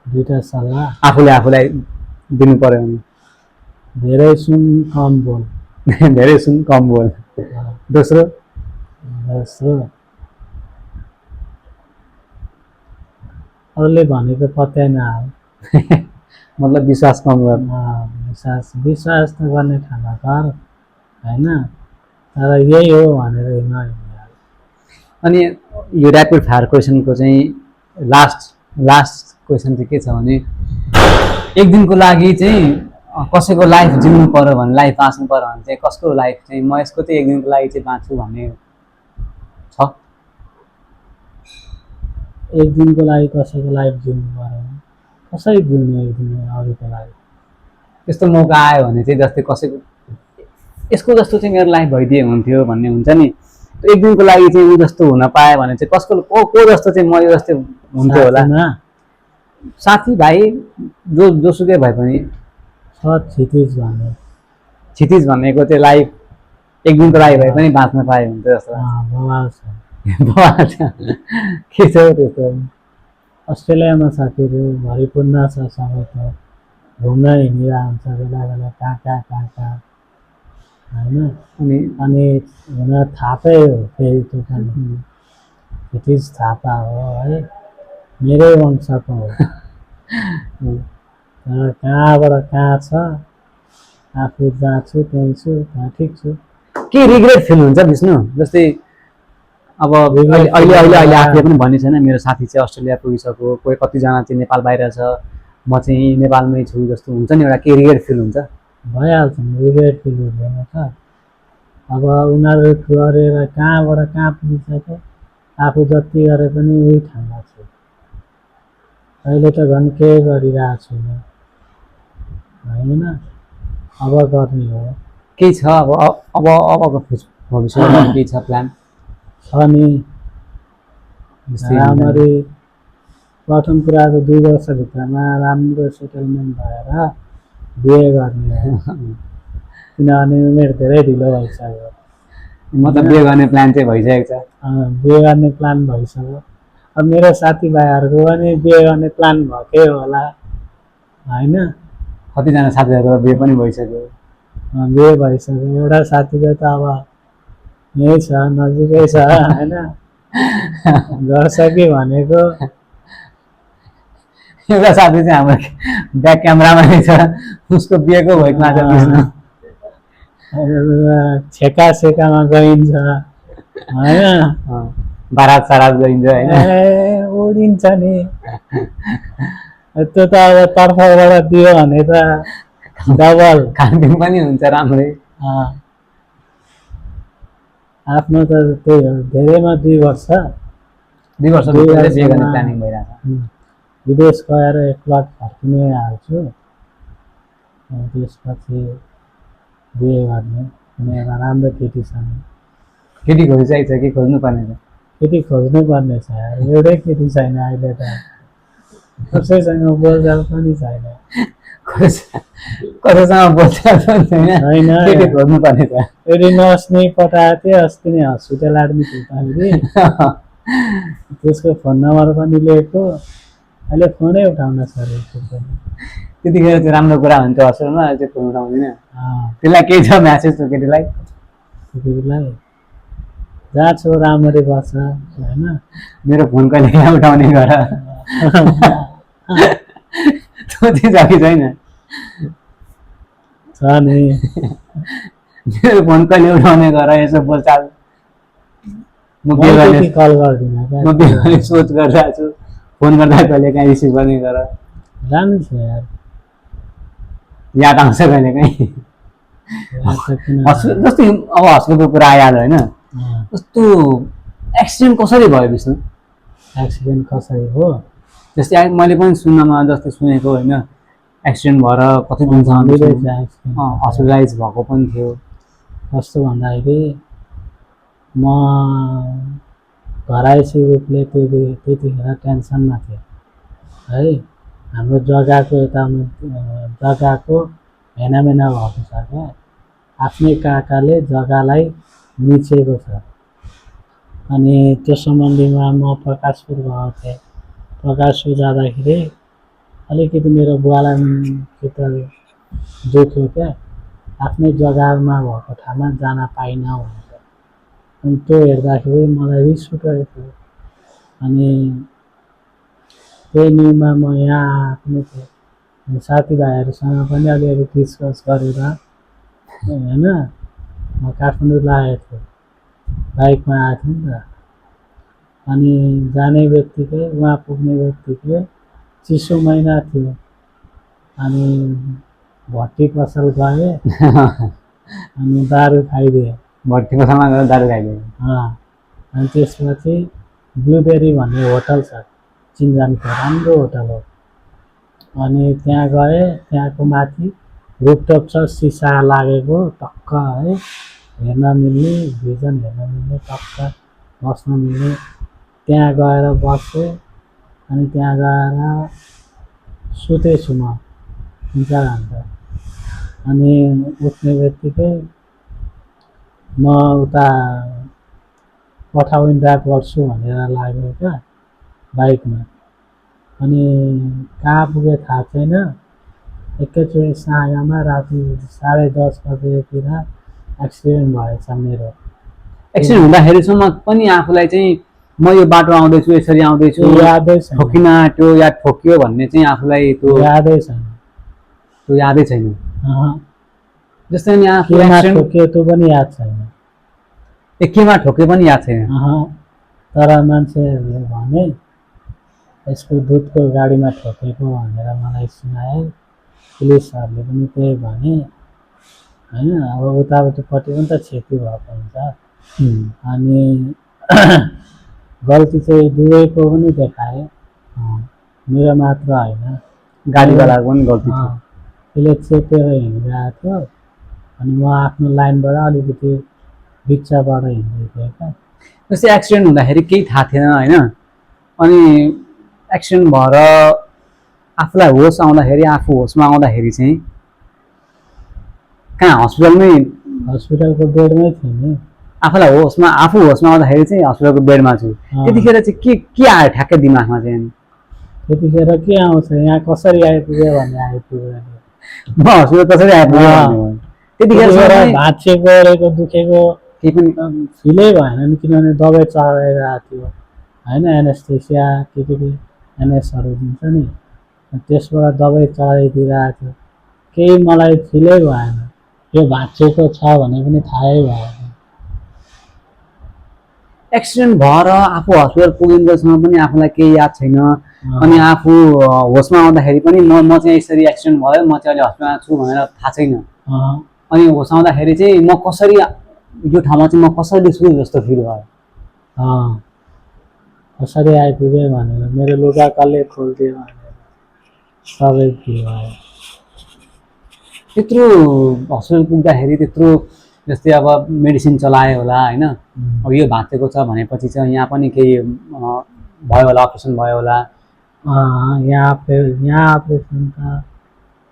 दुईटा सल्लाह? आफूलाई दिनु पर्यो भने? धेरै सुन कम बोल। धेरै सुन कम बोल। दोस्रो? अरूले भनेको पत्याइ नहाल। मतलब विश्वास कम गर्नु? विश्वास त गर्ने ठाउँमा कर होइन, तर यही हो भनेर नहिँड्नु। अनि यो ऱ्यापिड फायर क्वेसनको चाहिँ लास्ट क्वेसन चाहिँ के छ भने, एक दिनको लागि चाहिँ कसैको लाइफ जिउनु पर्यो भने, लाइफ बाँच्नु पर्यो भने चाहिँ कसको लाइफ चाहिँ म यसको चाहिँ एक दिनको लागि चाहिँ बाँच्छु भन्ने छ? एक दिनको लागि कसैको लाइफ जिउनु पर्यो भने कसरी जिउने एक दिन अरूको लागि? त्यस्तो मौका आयो भने चाहिँ जस्तै कसैको यसको जस्तो चाहिँ मेरो लाइफ भइदिए हुन्थ्यो भन्ने हुन्छ नि, एक दिनको लागि चाहिँ ऊ जस्तो हुन पायो भने चाहिँ कसको को जस्तो चाहिँ म जस्तै हुन्थ्यो होला। साथीमा साथी भाइ जोसुकै भए पनि क्षितिज भन्ने क्षितिज भनेको चाहिँ लाइफ एक दिनको लागि भए पनि बाँच्न पाए हुन्थ्यो जस्तो बवाल छ। लाग्छ। के छ हौ त्यस्तो? अस्ट्रेलियामा साथीहरू भरिपूर्ण छ, सबै त घुम्न हिँडिरहन्छ बेला बेला कहाँ कहाँ होइन। अनि हुन थापै हो फेरि त्यो पनि क्षितिज थापा हो है, मेरै वंशको हो। तर कहाँबाट कहाँ छ, आफू जहाँ छु त्यहीँ छु, त्यहाँ ठिक छु। के रिग्रेट फिल हुन्छ विष्णु? जस्तै अब अहिले आफूले पनि भन्ने छैन मेरो साथी चाहिँ अस्ट्रेलिया पुगिसक्यो, कोही कतिजना चाहिँ नेपाल बाहिर छ, म चाहिँ नेपालमै छु जस्तो हुन्छ नि, एउटा के रिग्रेट फिल हुन्छ? भइहाल्छ नि, रिग्रेट फिल हुँदैन त। अब उनीहरू गरेर कहाँबाट कहाँ पुगिसक्यो, आफू जति गरे पनि उही ठाउँमा छु। अहिले त झन् के गरिरहेको छु म होइन, अब गर्ने हो। केही छ अब भविष्यमा केही छ प्लान? छ नि, राम्ररी प्रथम कुरा त 2 वर्षभित्रमा राम्रो सेटलमेन्ट भएर बिहे गर्ने हो। किनभने उमेर धेरै ढिलो भइसक्यो। मतलब बिहे गर्ने प्लान चाहिँ भइसकेको छ? बिहे गर्ने प्लान भइसक्यो। अब मेरो साथीभाइहरूको पनि बिहे गर्ने प्लान भएकै होला होइन। कतिजना साथीहरूको बिहे पनि भइसक्यो? बिहे भइसक्यो। एउटा साथीको त अब यही छ, नजिकै छ होइन, गर्छ कि भनेको। एउटा साथी चाहिँ हाम्रो ब्याक क्यामेरामा नै छ, उसको बिहेको भइकमा छ। छेका सेकामा गइन्छ होइन, बारात सारात गइन्छ होइन, उडिन्छ नि। त्यो त अब तर्फबाट दियो भने त डबल खानपिन पनि हुन्छ राम्रै। आफ्नो त त्यही हो, धेरैमा 2 वर्ष बिहे गर्ने प्लानिङ भइरहेछ। विदेश गएर एकलट फर्किने हाल्छु, त्यसपछि बिहे गर्ने कुनै एउटा राम्रो केटीसँग। केटी खोजिसकेको छ कि खोज्नु पर्ने छ? केटी खोज्नु पर्ने छ, एउटै केटी छैन अहिले त, कसैसँग बोलचाल पनि छैन। कसैसँग बोलचाल पनि छैन, केटी खोज्नु पर्ने छ। एउटी नर्स नै पठाएको थिएँ अस्ति नै हस्पिटल एडमिट हुँदाखेरि, त्यसको फोन नम्बर पनि लिएको, अहिले फोनै उठाउन छोडेको। त्यतिखेर चाहिँ राम्रो कुरा हुन्छ हस्पिटलमा, अहिले चाहिँ फोन उठाउँदैन। त्यसलाई केही छ म्यासेज त्यो केटीलाई? केटीलाई जहाँ छु राम्ररी बस्छ होइन, मेरो फोन कहिले उठाउने गर, त्यो चाहिँ छ कि छैन? छ नि, मेरो फोन कहिले उठाउने गर, यसो बोलचाल म के गर्ने कल गर्दिनँ, म के गर्ने सोच गरिरहेको छु, फोन गर्दा कहिले काहीँ रिसिभ गर्ने गर। राम्रो छ यार, याद आउँछ कहिले काहीँ। जस्तै अब हस्पिटलको कुरा आइहाल्यो होइन, कस्तो एक्सिडेन्ट कसरी भयो विष्णु? एक्सिडेन्ट कसरी हो? जस्तै मैले पनि सुन्नमा जस्तै सुनेको होइन, एक्सिडेन्ट भएर कति दिनसम्म हस्पिटलाइज भएको पनि थियो। कस्तो भन्दाखेरि म घरायसी रूपले त्यतिखेर टेन्सनमा थिएँ है। हाम्रो जग्गाको जग्गाको हेनामेना भएको छ क्या, आफ्नै काकाले जग्गालाई मिचेको छ। अनि त्यो सम्बन्धीमा म प्रकाशपुर गएको थिएँ। प्रकाशपुर जाँदाखेरि अलिकति मेरो बुवालाई चित्र दुख्यो क्या, आफ्नै जग्गामा भएको ठाउँमा जान पाइनँ भनेर। अनि त्यो हेर्दाखेरि मलाई रिस उठेको थियो। अनि त्यही न्युमा म यहाँ आएको थिएँ, साथीभाइहरूसँग पनि अलिअलि डिस्कस गरेर होइन म काठमाडौँ लागेको थिएँ, बाइकमा आएको थिएँ नि त। अनि जाने बित्तिकै उहाँ पुग्ने बित्तिकै चिसो महिना थियो, अनि भट्टी पसल गएँ अनि दारू खाइदिएँ। भट्टी पसलमा गएर दारू खाइदिएँ। अनि त्यसपछि ब्लुबेरी भन्ने होटल छ, चिन्जानको राम्रो होटल हो। अनि त्यहाँ गएँ, त्यहाँको माथि रुफटप छ, सिसा लागेको टक्क है, हेर्न मिल्ने, भिजन हेर्न मिल्ने, टक्क बस्न मिल्ने। त्यहाँ गएर बसेँ, अनि त्यहाँ गएर सुतेछु म 3-4 घन्टा। अनि उठ्ने बित्तिकै म उता पठाउन ड्राइभ गर्छु भनेर लाग्यो क्या बाइकमा। अनि कहाँ पुगे थाहा छैन, एकैचोटि साँगामा राति 10:30 बजेतिर एक्सिडेन्ट भएछ मेरो। एक्सिडेन्ट हुँदाखेरिसम्म पनि आफूलाई चाहिँ म यो बाटो आउँदैछु, यसरी आउँदैछु, यादै छैन, ठोकिन आँट्यो या ठोकियो भन्ने चाहिँ आफूलाई त्यो यादै छैन। यादै छैन। जस्तै अनि आफू केमा एक्सिडेन्ट ठोक्यो त्यो पनि याद छैन। केमा ठोके पनि याद छैन। तर मान्छेहरूले भने यसको दुधको गाडीमा ठोकेको भनेर मलाई सुनाए, पुलिसहरूले पनि त्यही भने होइन। अब उतापट्टि पनि त क्षति भएको हुन्छ। अनि गल्ती चाहिँ दुवैको पनि देखाए, मेरो मात्र होइन, गाडीवालाको पनि गल्ती थियो। त्यसले चेपेर हिँडिरहेको थियो, अनि म आफ्नो लाइनबाट अलिकति बिचबाट हिँड्दै थिएँ क्या। जस्तै एक्सिडेन्ट हुँदाखेरि केही थाहा थिएन होइन, अनि एक्सिडेन्ट भएर आफूलाई होस आउँदाखेरि, आफू होसमा आउँदाखेरि चाहिँ कहाँ हस्पिटलको बेडमै थिएँ नि। आफू होसमा आउँदाखेरि चाहिँ हस्पिटलको बेडमा छु। त्यतिखेर चाहिँ के आयो ठ्याक्कै दिमागमा चाहिँ? त्यतिखेर के आउँछ, यहाँ कसरी आइपुग्यो भन्ने आइपुग्यो। म हस्पिटल कसरी आइपुग्यो त्यतिखेर भाँचिएको दुखेको केही पनि फिलै भएन नि, किनभने दबाई चलाइरहेको थियो होइन, एनेस्थेसिया के एनएसहरू दिन्छ नि, त्यसबाट दबाई चलाइदिइरहेको थियो। केही मलाई फिलै भएन, यो भाँचिएको छ भने पनि थाहै भएन। एक्सिडेन्ट भएर आफू हस्पिटल पुगिन्जेलसम्म पनि आफूलाई केही याद छैन। अनि आफू होसमा आउँदाखेरि पनि म चाहिँ यसरी एक्सिडेन्ट भयो, म चाहिँ अहिले हस्पिटलमा छु भनेर थाहा छैन। अनि होस आउँदाखेरि चाहिँ म कसरी यो ठाउँमा चाहिँ म कसरी छु जस्तो फिल भयो। कसरी आइपुगेँ भनेर, मेरो लुगा कसले खोलिदियो भनेर सबै फिल भयो। त्यत्रो हस्पिटल पुग्दाखेरि त्यत्रो जस्तै अब मेडिसिन चलायो होला होइन, अब यो भाँचेको छ भनेपछि चाहिँ यहाँ पनि केही भयो होला, अपरेसन भयो होला। यहाँ अपरेसन त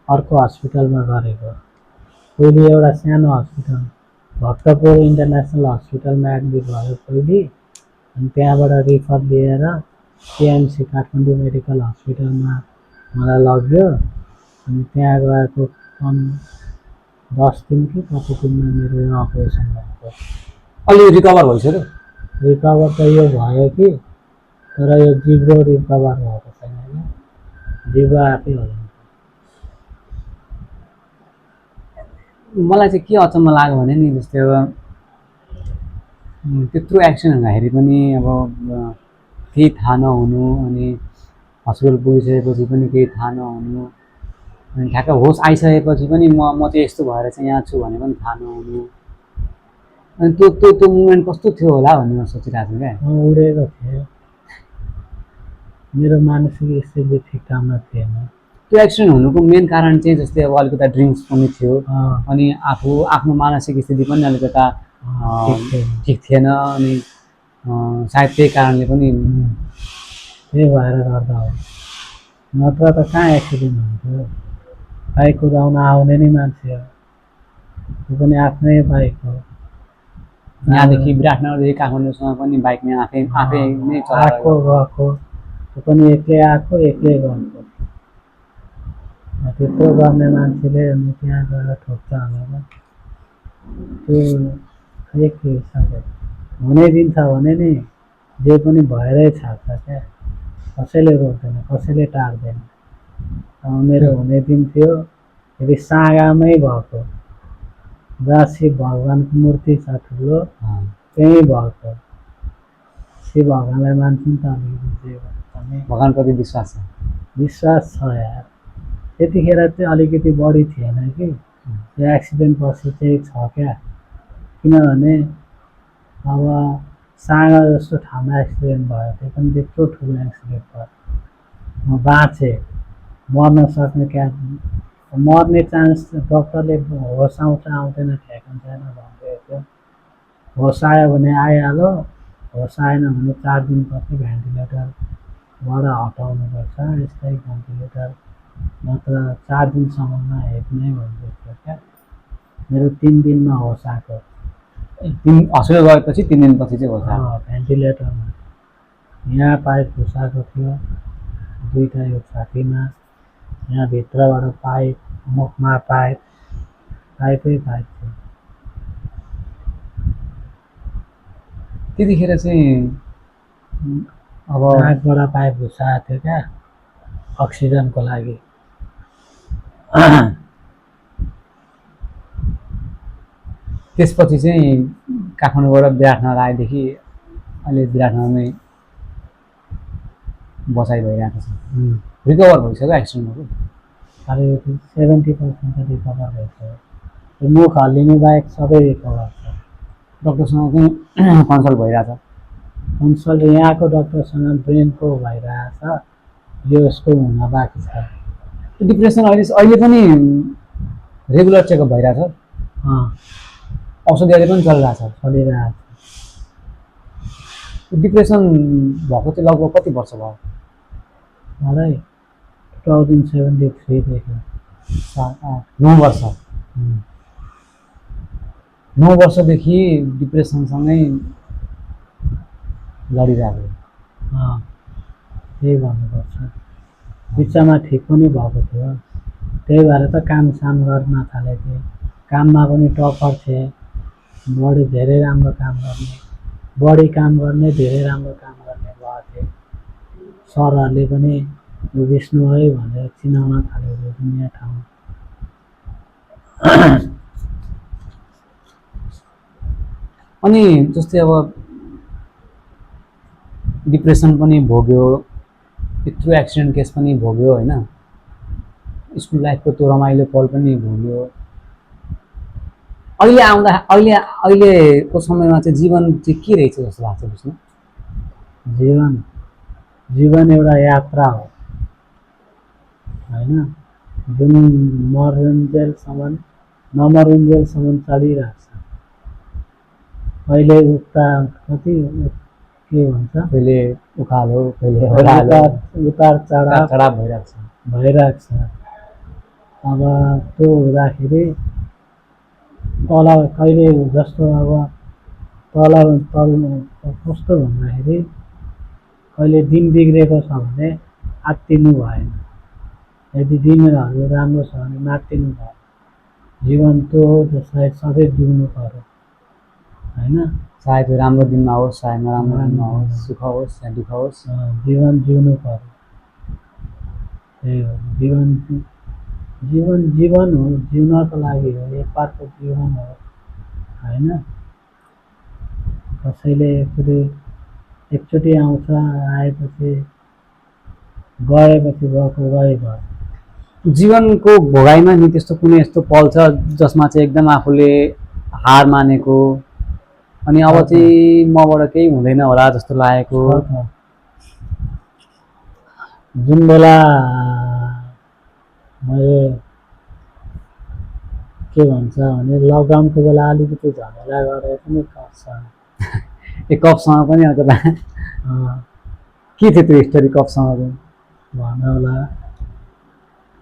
अर्को हस्पिटलमा गरेको। पहिले एउटा सानो हस्पिटल भक्तपुर इन्टरनेसनल हस्पिटलमा एडमिट भयो पहिले, अनि त्यहाँबाट रिफर लिएर केएमसी काठमाडौँ मेडिकल हस्पिटलमा मलाई लग्यो। अनि त्यहाँ गएको 10 दिन कि कति दिनमा मेरो अपरेसन भएको। अलि रिकभर भइसक्यो? रिकभर त यो भयो कि, तर यो जिब्रो रिकभर भएको छैन कि, जिब्रो आफै होला। मलाई चाहिँ के अचम्म लाग्यो भने नि, जस्तै अब त्यत्रो एक्सिडेन्ट हुँदाखेरि पनि अब केही थाहा नहुनु, अनि हस्पिटल पुगिसकेपछि पनि केही थाहा नहुनु, अनि ठ्याक्क होस आइसकेपछि पनि म चाहिँ यस्तो भएर चाहिँ यहाँ छु भने पनि थाहा नहुनु। अनि त्यो मुमेन्ट कस्तो थियो होला भन्ने म सोचिरहेको छु क्या। उडेको थिएँ, मेरो मानसिक स्थिति ठिक ठाउँमा थिएन। त्यो एक्सिडेन्ट हुनुको मेन कारण चाहिँ जस्तै अब अलिकता ड्रिङ्क्स पनि थियो, अनि आफ्नो मानसिक स्थिति पनि अलिकता ठिक थिएन, अनि सायद त्यही कारणले पनि त्यही भएर गर्दा हो। नत्र त कहाँ एक्सिडेन्ट हुन्थ्यो। बाइक कुदाउन आउने नै मान्छे हो, त्यो पनि आफ्नै बाइक हो। यहाँदेखि विराटनगरदेखि काठमाडौँसम्म पनि बाइकमा आफै नै आएको गएको, त्यो पनि एक्लै आएको एक्लै गएको। त्यत्रो गर्ने मान्छेले त्यहाँ गएर ठोक्छ भनेर त्यो खै के हिसाबले हुनै दिन्छ भने नि जे पनि भएरै छाड्छ क्या, कसैले रोक्दैन, कसैले टार्दैन। मेरो हुने दिन थियो, यदि साँगामै भएको, जहाँ शिव भगवानको मूर्ति छ ठुलो, त्यहीँ भएको। शिव भगवानलाई मान्छौँ त अलिकति, भगवानप्रति विश्वास छ? विश्वास छ यार। त्यतिखेर चाहिँ अलिकति बढी थिएन कि, यो एक्सिडेन्ट पछि चाहिँ छ क्या। किनभने अब साँगा जस्तो ठाउँमा एक्सिडेन्ट भयो, त्यो पनि त्यत्रो ठुलो एक्सिडेन्ट भयो। म बाँचे मर्न सक्ने क्या मर्ने चान्स डक्टरले होस आउँछ आउँदैन ठेगान छैन भनिदिएको थियो होस आयो भने आइहाल्यो होस आएन भने 4 दिनपछि भेन्टिलेटरबाट हटाउनुपर्छ यस्तै भेन्टिलेटर नत्र 4 दिनसम्ममा हेर्ने भनिदिएको थियो क्या मेरो 3 दिनमा होस आएको हस्पिटल गएपछि 3 दिनपछि चाहिँ होस् आयो। भेन्टिलेटरमा यहाँ पाइप घुसाएको थियो दुईटा यो छातीमा यहाँ भित्रबाट पाइप मुखमा पाइपै पाइप थियो त्यतिखेर चाहिँ अब नाकबाट पाइप घुसाएको थियो क्या अक्सिजनको लागि त्यसपछि चाहिँ काठमाडौँबाट विराटनगर आएदेखि अहिले विराटनगरमै बसाइ भइरहेको छ। रिकभर भइसक्यो एक्सिडेन्टहरू करिब 70% त रिकभर भइसक्यो त्यो मुख हल्लिनु बाहेक सबै रिकभर छ डक्टरसँग चाहिँ कन्सल्ट भइरहेछ। कन्सल्ट यहाँको डक्टरसँग ब्रेनको भइरहेछ यो यसको हुन बाँकी छ डिप्रेसन अहिले पनि रेगुलर चेकअप भइरहेछ औषधिहरू पनि चलिरहेछ। चलिरहेछ डिप्रेसन भएको चाहिँ लगभग कति वर्ष भयो? मलाई 2073 देखि 9 वर्ष। 9 वर्षदेखि डिप्रेसनसँगै लडिरहेको। त्यही भन्नुपर्छ बिचमा ठिक पनि भएको थियो त्यही भएर त कामसाम गर्न थालेको थिएँ काममा पनि टपर थिएँ बढी धेरै राम्रो काम गर्ने बढी काम गर्ने धेरै राम्रो काम गर्ने भएको थिएँ सरहरूले पनि यो विष्णु है भनेर चिनाउन थालेको दुनियाँ ठाउँ अनि जस्तै अब डिप्रेसन पनि भोग्यो यत्रो एक्सिडेन्ट केस पनि भोग्यो होइन स्कुल लाइफको त्यो रमाइलो पल पनि भोग्यो अहिलेको समयमा चाहिँ जीवन चाहिँ के रहेछ जस्तो लाग्छ विष्णु? जीवन एउटा यात्रा हो होइन जुन नमरुन्जेलसम्म चलिरहेछ कहिले कति के भन्छ कहिले उकालो कहिले उतार चढाव भइरहेको छ अब त्यो हुँदाखेरि तल कहिले जस्तो अब तल कस्तो भन्दाखेरि कहिले दिन बिग्रेको छ भने आत्तिनु भएन यदि दिनहरू राम्रो छ भने मात्तिनु भएन जीवन त्यो हो जसलाई सधैँ जिउनु पर्यो होइन चाहे त्यो राम्रो दिनमा होस् चाहे नराम्रो दिनमा होस् सुख होस् या दुःख होस् जीवन जिउनु पर्यो त्यही हो जीवन हो जिउनको लागि हो एकपल्टको जीवन हो होइन कसैले एकचोटि आउँछ आएपछि गएपछि गएको भयो जीवनको भोगाइमा नि त्यस्तो कुनै यस्तो पल छ जसमा चाहिँ एकदम आफूले हार मानेको अनि अब चाहिँ मबाट केही हुँदैन होला जस्तो लागेको जुन बेला मैले के भन्छ भने लकडाउनको बेला अलिकति झमेला गरेर पनि कप्छ कपसँग पनि अलिकता के थियो त्यो स्टोरी कपसँग भन्नु होला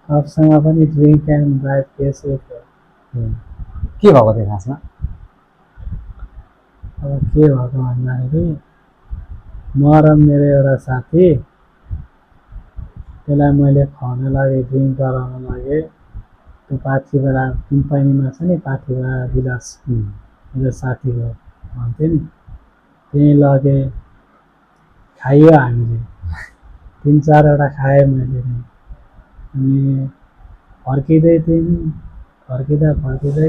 कपसँग पनि ड्रिङ्क एन्ड ड्राइभ केसै थियो के भएको थियो खासमा? अब के भएको भन्दाखेरि म र मेरो एउटा साथी त्यसलाई मैले खुवाउन लागेँ ड्रिङ्क गराउन लागेँ त्यो पाथिबाट तिनपानीमा छ नि पाथिबाट गिलास मेरो साथीको भन्थ्यो नि त्यहीँ लगेँ खाइयो हामीले 3-4वटा खाएँ मैले अनि फर्किँदै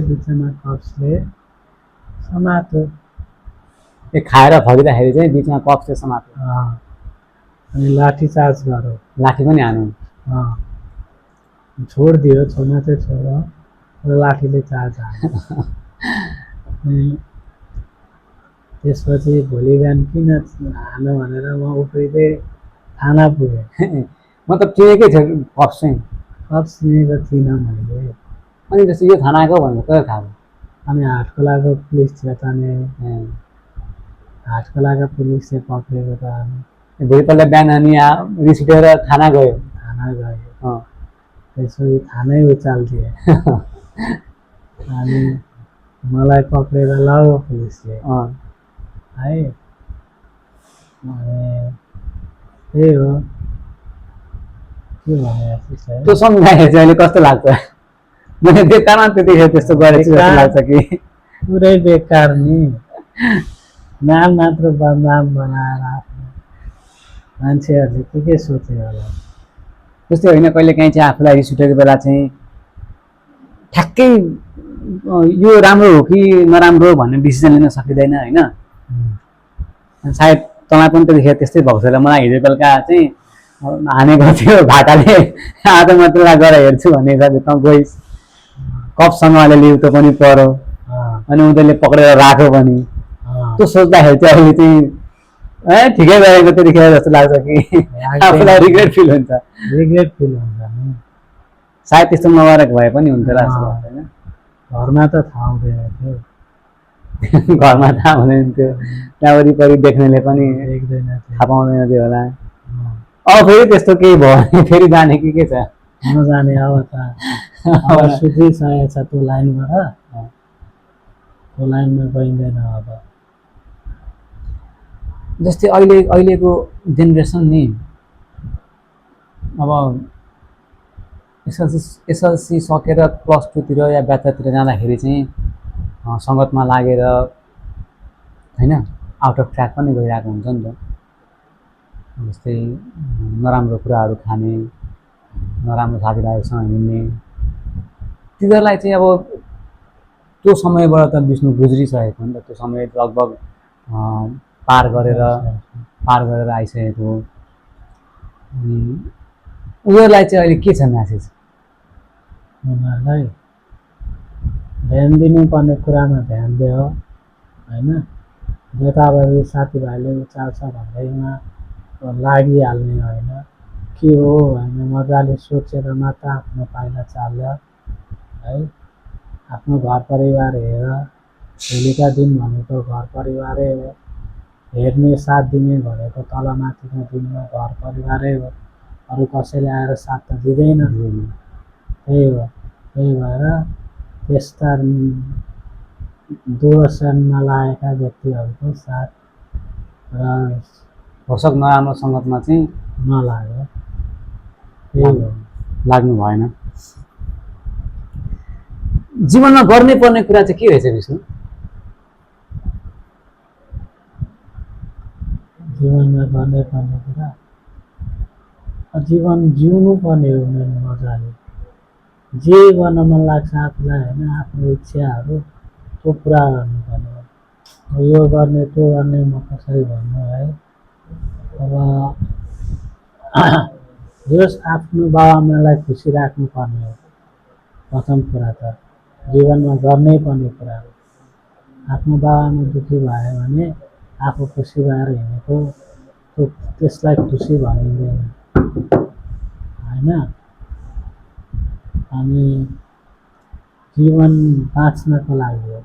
बिचमा कप्सले समात्यो खाएर फर्किँदाखेरि चाहिँ बिचमा कप्सले समात्यो अनि लाठी चार्ज गर्यो लाठी पनि हान्यो छोडिदियो छोड्न चाहिँ छोड्यो र लाठीले चार्ज हान्यो अनि त्यसपछि भोलि बिहान किन हान्यो भनेर म उफ्रिँदै थाना पुगेँ मतलब चिनेकै थियो कप्स चाहिँ। कप चिनेको थिइनँ मैले। अनि जस्तो यो थानाको भनेर कहिले थाहा भयो? अनि हाटखोलाको पुलिस थियो त अनि ए, हाटखोलाको पुलिसले पक्रेको त अनि भोलिपल्ट बिहान अनि रिस उठेर थाना गयो। थाना गयो। अँ। त्यसपछि थानै उचाल्दिए अनि मलाई पक्रेर लग्यो पुलिसले अँ। है। अनि त्यही हो के भने त्यो सम्झाएर चाहिँ अहिले कस्तो लाग्छ? मैले देख्दामा त्यतिखेर त्यस्तो गरेको जस्तो लाग्छ कि पुरै बेकार नि। नाम मात्र बदनाम बनाएर आफ्नो मान्छेहरूले के सोच्यो होला। त्यस्तै होइन, कहिले काहीँ चाहिँ आफूलाई रिस उठेको बेला चाहिँ ठ्याक्कै यो राम्रो हो कि नराम्रो भन्ने डिसिजन लिन सकिँदैन होइन। सायद तपाईँ पनि त्यतिखेर त्यस्तै भएको छ होला। मलाई हिजो बेलुका चाहिँ हानेको थियो भाटाले, आज म त्यसलाई गएर हेर्छु भन्ने हिसाबले त गइस्, कपसँग अलिअलि उतो पनि पऱ्यो अनि उनीहरूले पक्रेर राख्यो पनि। त्यो सोच्दाखेरि चाहिँ अहिले चाहिँ ठिकै गरेको त्यतिखेर जस्तो लाग्छ कि आफूलाई रिग्रेट फिल हुन्छ। रिग्रेट फिल हुन्छ नि। सायद त्यस्तो नगरेको भए पनि हुन्थ्यो होला जस्तो लाग्छ होइन। घरमा त थाहा हुँदैन थियो। घरमा थाहा हुँदैन थियो, त्यहाँ वरिपरि देख्नेले पनि देख्दैन थाहा पाउँदैन थियो होला। थियो। अब फेरि त्यस्तो केही भयो भने फेरि जाने कि के छ? नजाने अब त अब सुध्रिसकेको छ त्यो लाइनबाट। त्यो लाइनमा गइँदैन अब। जस्तै अहिलेको जेनेरेसन नि अब एसएलसी सकेर +2तिर या ब्याचलरतिर जाँदाखेरि चाहिँ सङ्गतमा लागेर होइन आउट अफ ट्र्याक पनि गइरहेको हुन्छ नि त। जस्तै नराम्रो कुराहरू खाने, नराम्रो साथीभाइहरूसँग हिँड्ने, तिनीहरूलाई चाहिँ अब त्यो समयबाट त विष्णु गुज्रिसकेको नि त। त्यो समय लगभग पार गरेर आइसकेको हो। उनीहरूलाई चाहिँ अहिले के छ म्यासेज? उनीहरूलाई ध्यान दिनुपर्ने कुरामा ध्यान दियो होइन। जताभावी साथीभाइले उचाल्छ भन्दैमा लागिहाल्ने होइन। के हो होइन, मजाले सोचेर मात्र आफ्नो पाइला चाल्यो है। आफ्नो घर परिवार हेर। भोलिका दिन भनेको घर परिवारै हो। हेर्ने साथ दिने भनेको तलमाथिको दिनमा घर परिवारै हो। अरू कसैले आएर साथ त दिँदैन। त्यही हो। त्यही भएर त्यस्ता दोषमा लागेका व्यक्तिहरूको साथ र भर्सक नराम्रो सङ्गतमा चाहिँ नलाग्यो। त्यही हो। लाग्नु भएन। जीवनमा गर्नै पर्ने कुरा चाहिँ के रहेछ विष्णु? जीवनमा गर्नै पर्ने कुरा जीवन जिउनु पर्ने हो मेन मजाले। जे गर्न मन लाग्छ आफूलाई होइन, आफ्नो इच्छाहरू त्यो पुरा गर्नुपर्ने हो। यो गर्ने त्यो गर्ने म कसरी भन्नु है। अब जस आफ्नो बाबुआमालाई खुसी राख्नुपर्ने हो प्रथम कुरा त। जीवनमा गर्नै पर्ने कुरा हो। आफ्नो बाबुआमा दुःखी भयो भने आफू खुसी भएर हिँडेको त्यसलाई खुसी भनिँदैन होइन। अनि जीवन बाँच्नको लागि हो,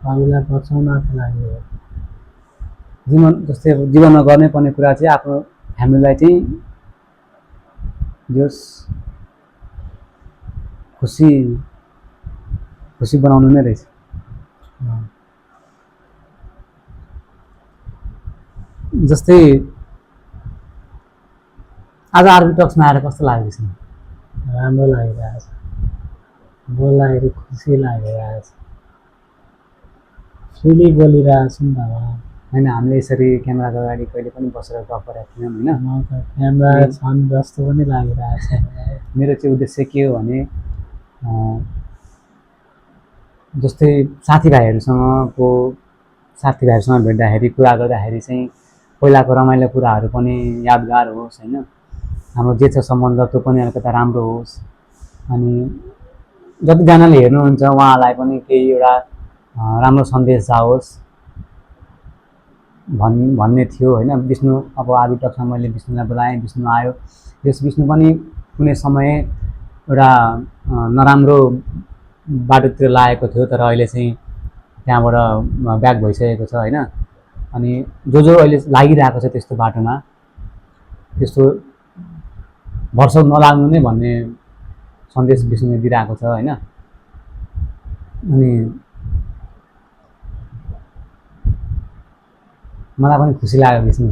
अरूलाई बचाउनको लागि हो। जस्तै अब जीवनमा गर्नै पर्ने कुरा चाहिँ आफ्नो फ्यामिलीलाई चाहिँ जस खुसी बनाउनु नै रहेछ। जस्तै आज आरबी टक्समा आएर कस्तो लाग्दैछ? राम्रो लागिरहेछ। बोल्दाखेरि खुसी लागिरहेछ। फ्रिली बोलिरहेछु नि त होइन। हामीले यसरी क्यामेराको अगाडि कहिले पनि बसेर गफ गरेका थियौँ होइन। म त क्यामेरा छन् जस्तो पनि लागिरहेछ। मेरो चाहिँ उद्देश्य के हो भने जस्तै साथीभाइहरूसँग भेट्दाखेरि कुरा गर्दाखेरि चाहिँ पहिलाको रमाइलो कुराहरू पनि यादगार होस् होइन। हाम्रो जे छ सम्बन्ध त्यो पनि अलिकता राम्रो होस्। अनि जतिजनाले हेर्नुहुन्छ उहाँलाई पनि केही एउटा राम्रो सन्देश जाओस्। भन्ने थियो होइन। विष्णु अब आरबी टक्समा मैले विष्णुलाई बोलाएँ, विष्णु आयो। यस विष्णु पनि कुनै समय एउटा नराम्रो बाटोतिर लागेको थियो, तर अहिले चाहिँ त्यहाँबाट ब्याक भइसकेको छ होइन। अनि जो अहिले लागिरहेको छ त्यस्तो बाटोमा, त्यस्तो वर्षौँ नलाग्नु नै भन्ने सन्देश विष्णुले दिइरहेको छ होइन। अनि मलाई पनि खुसी लाग्यो विष्णु।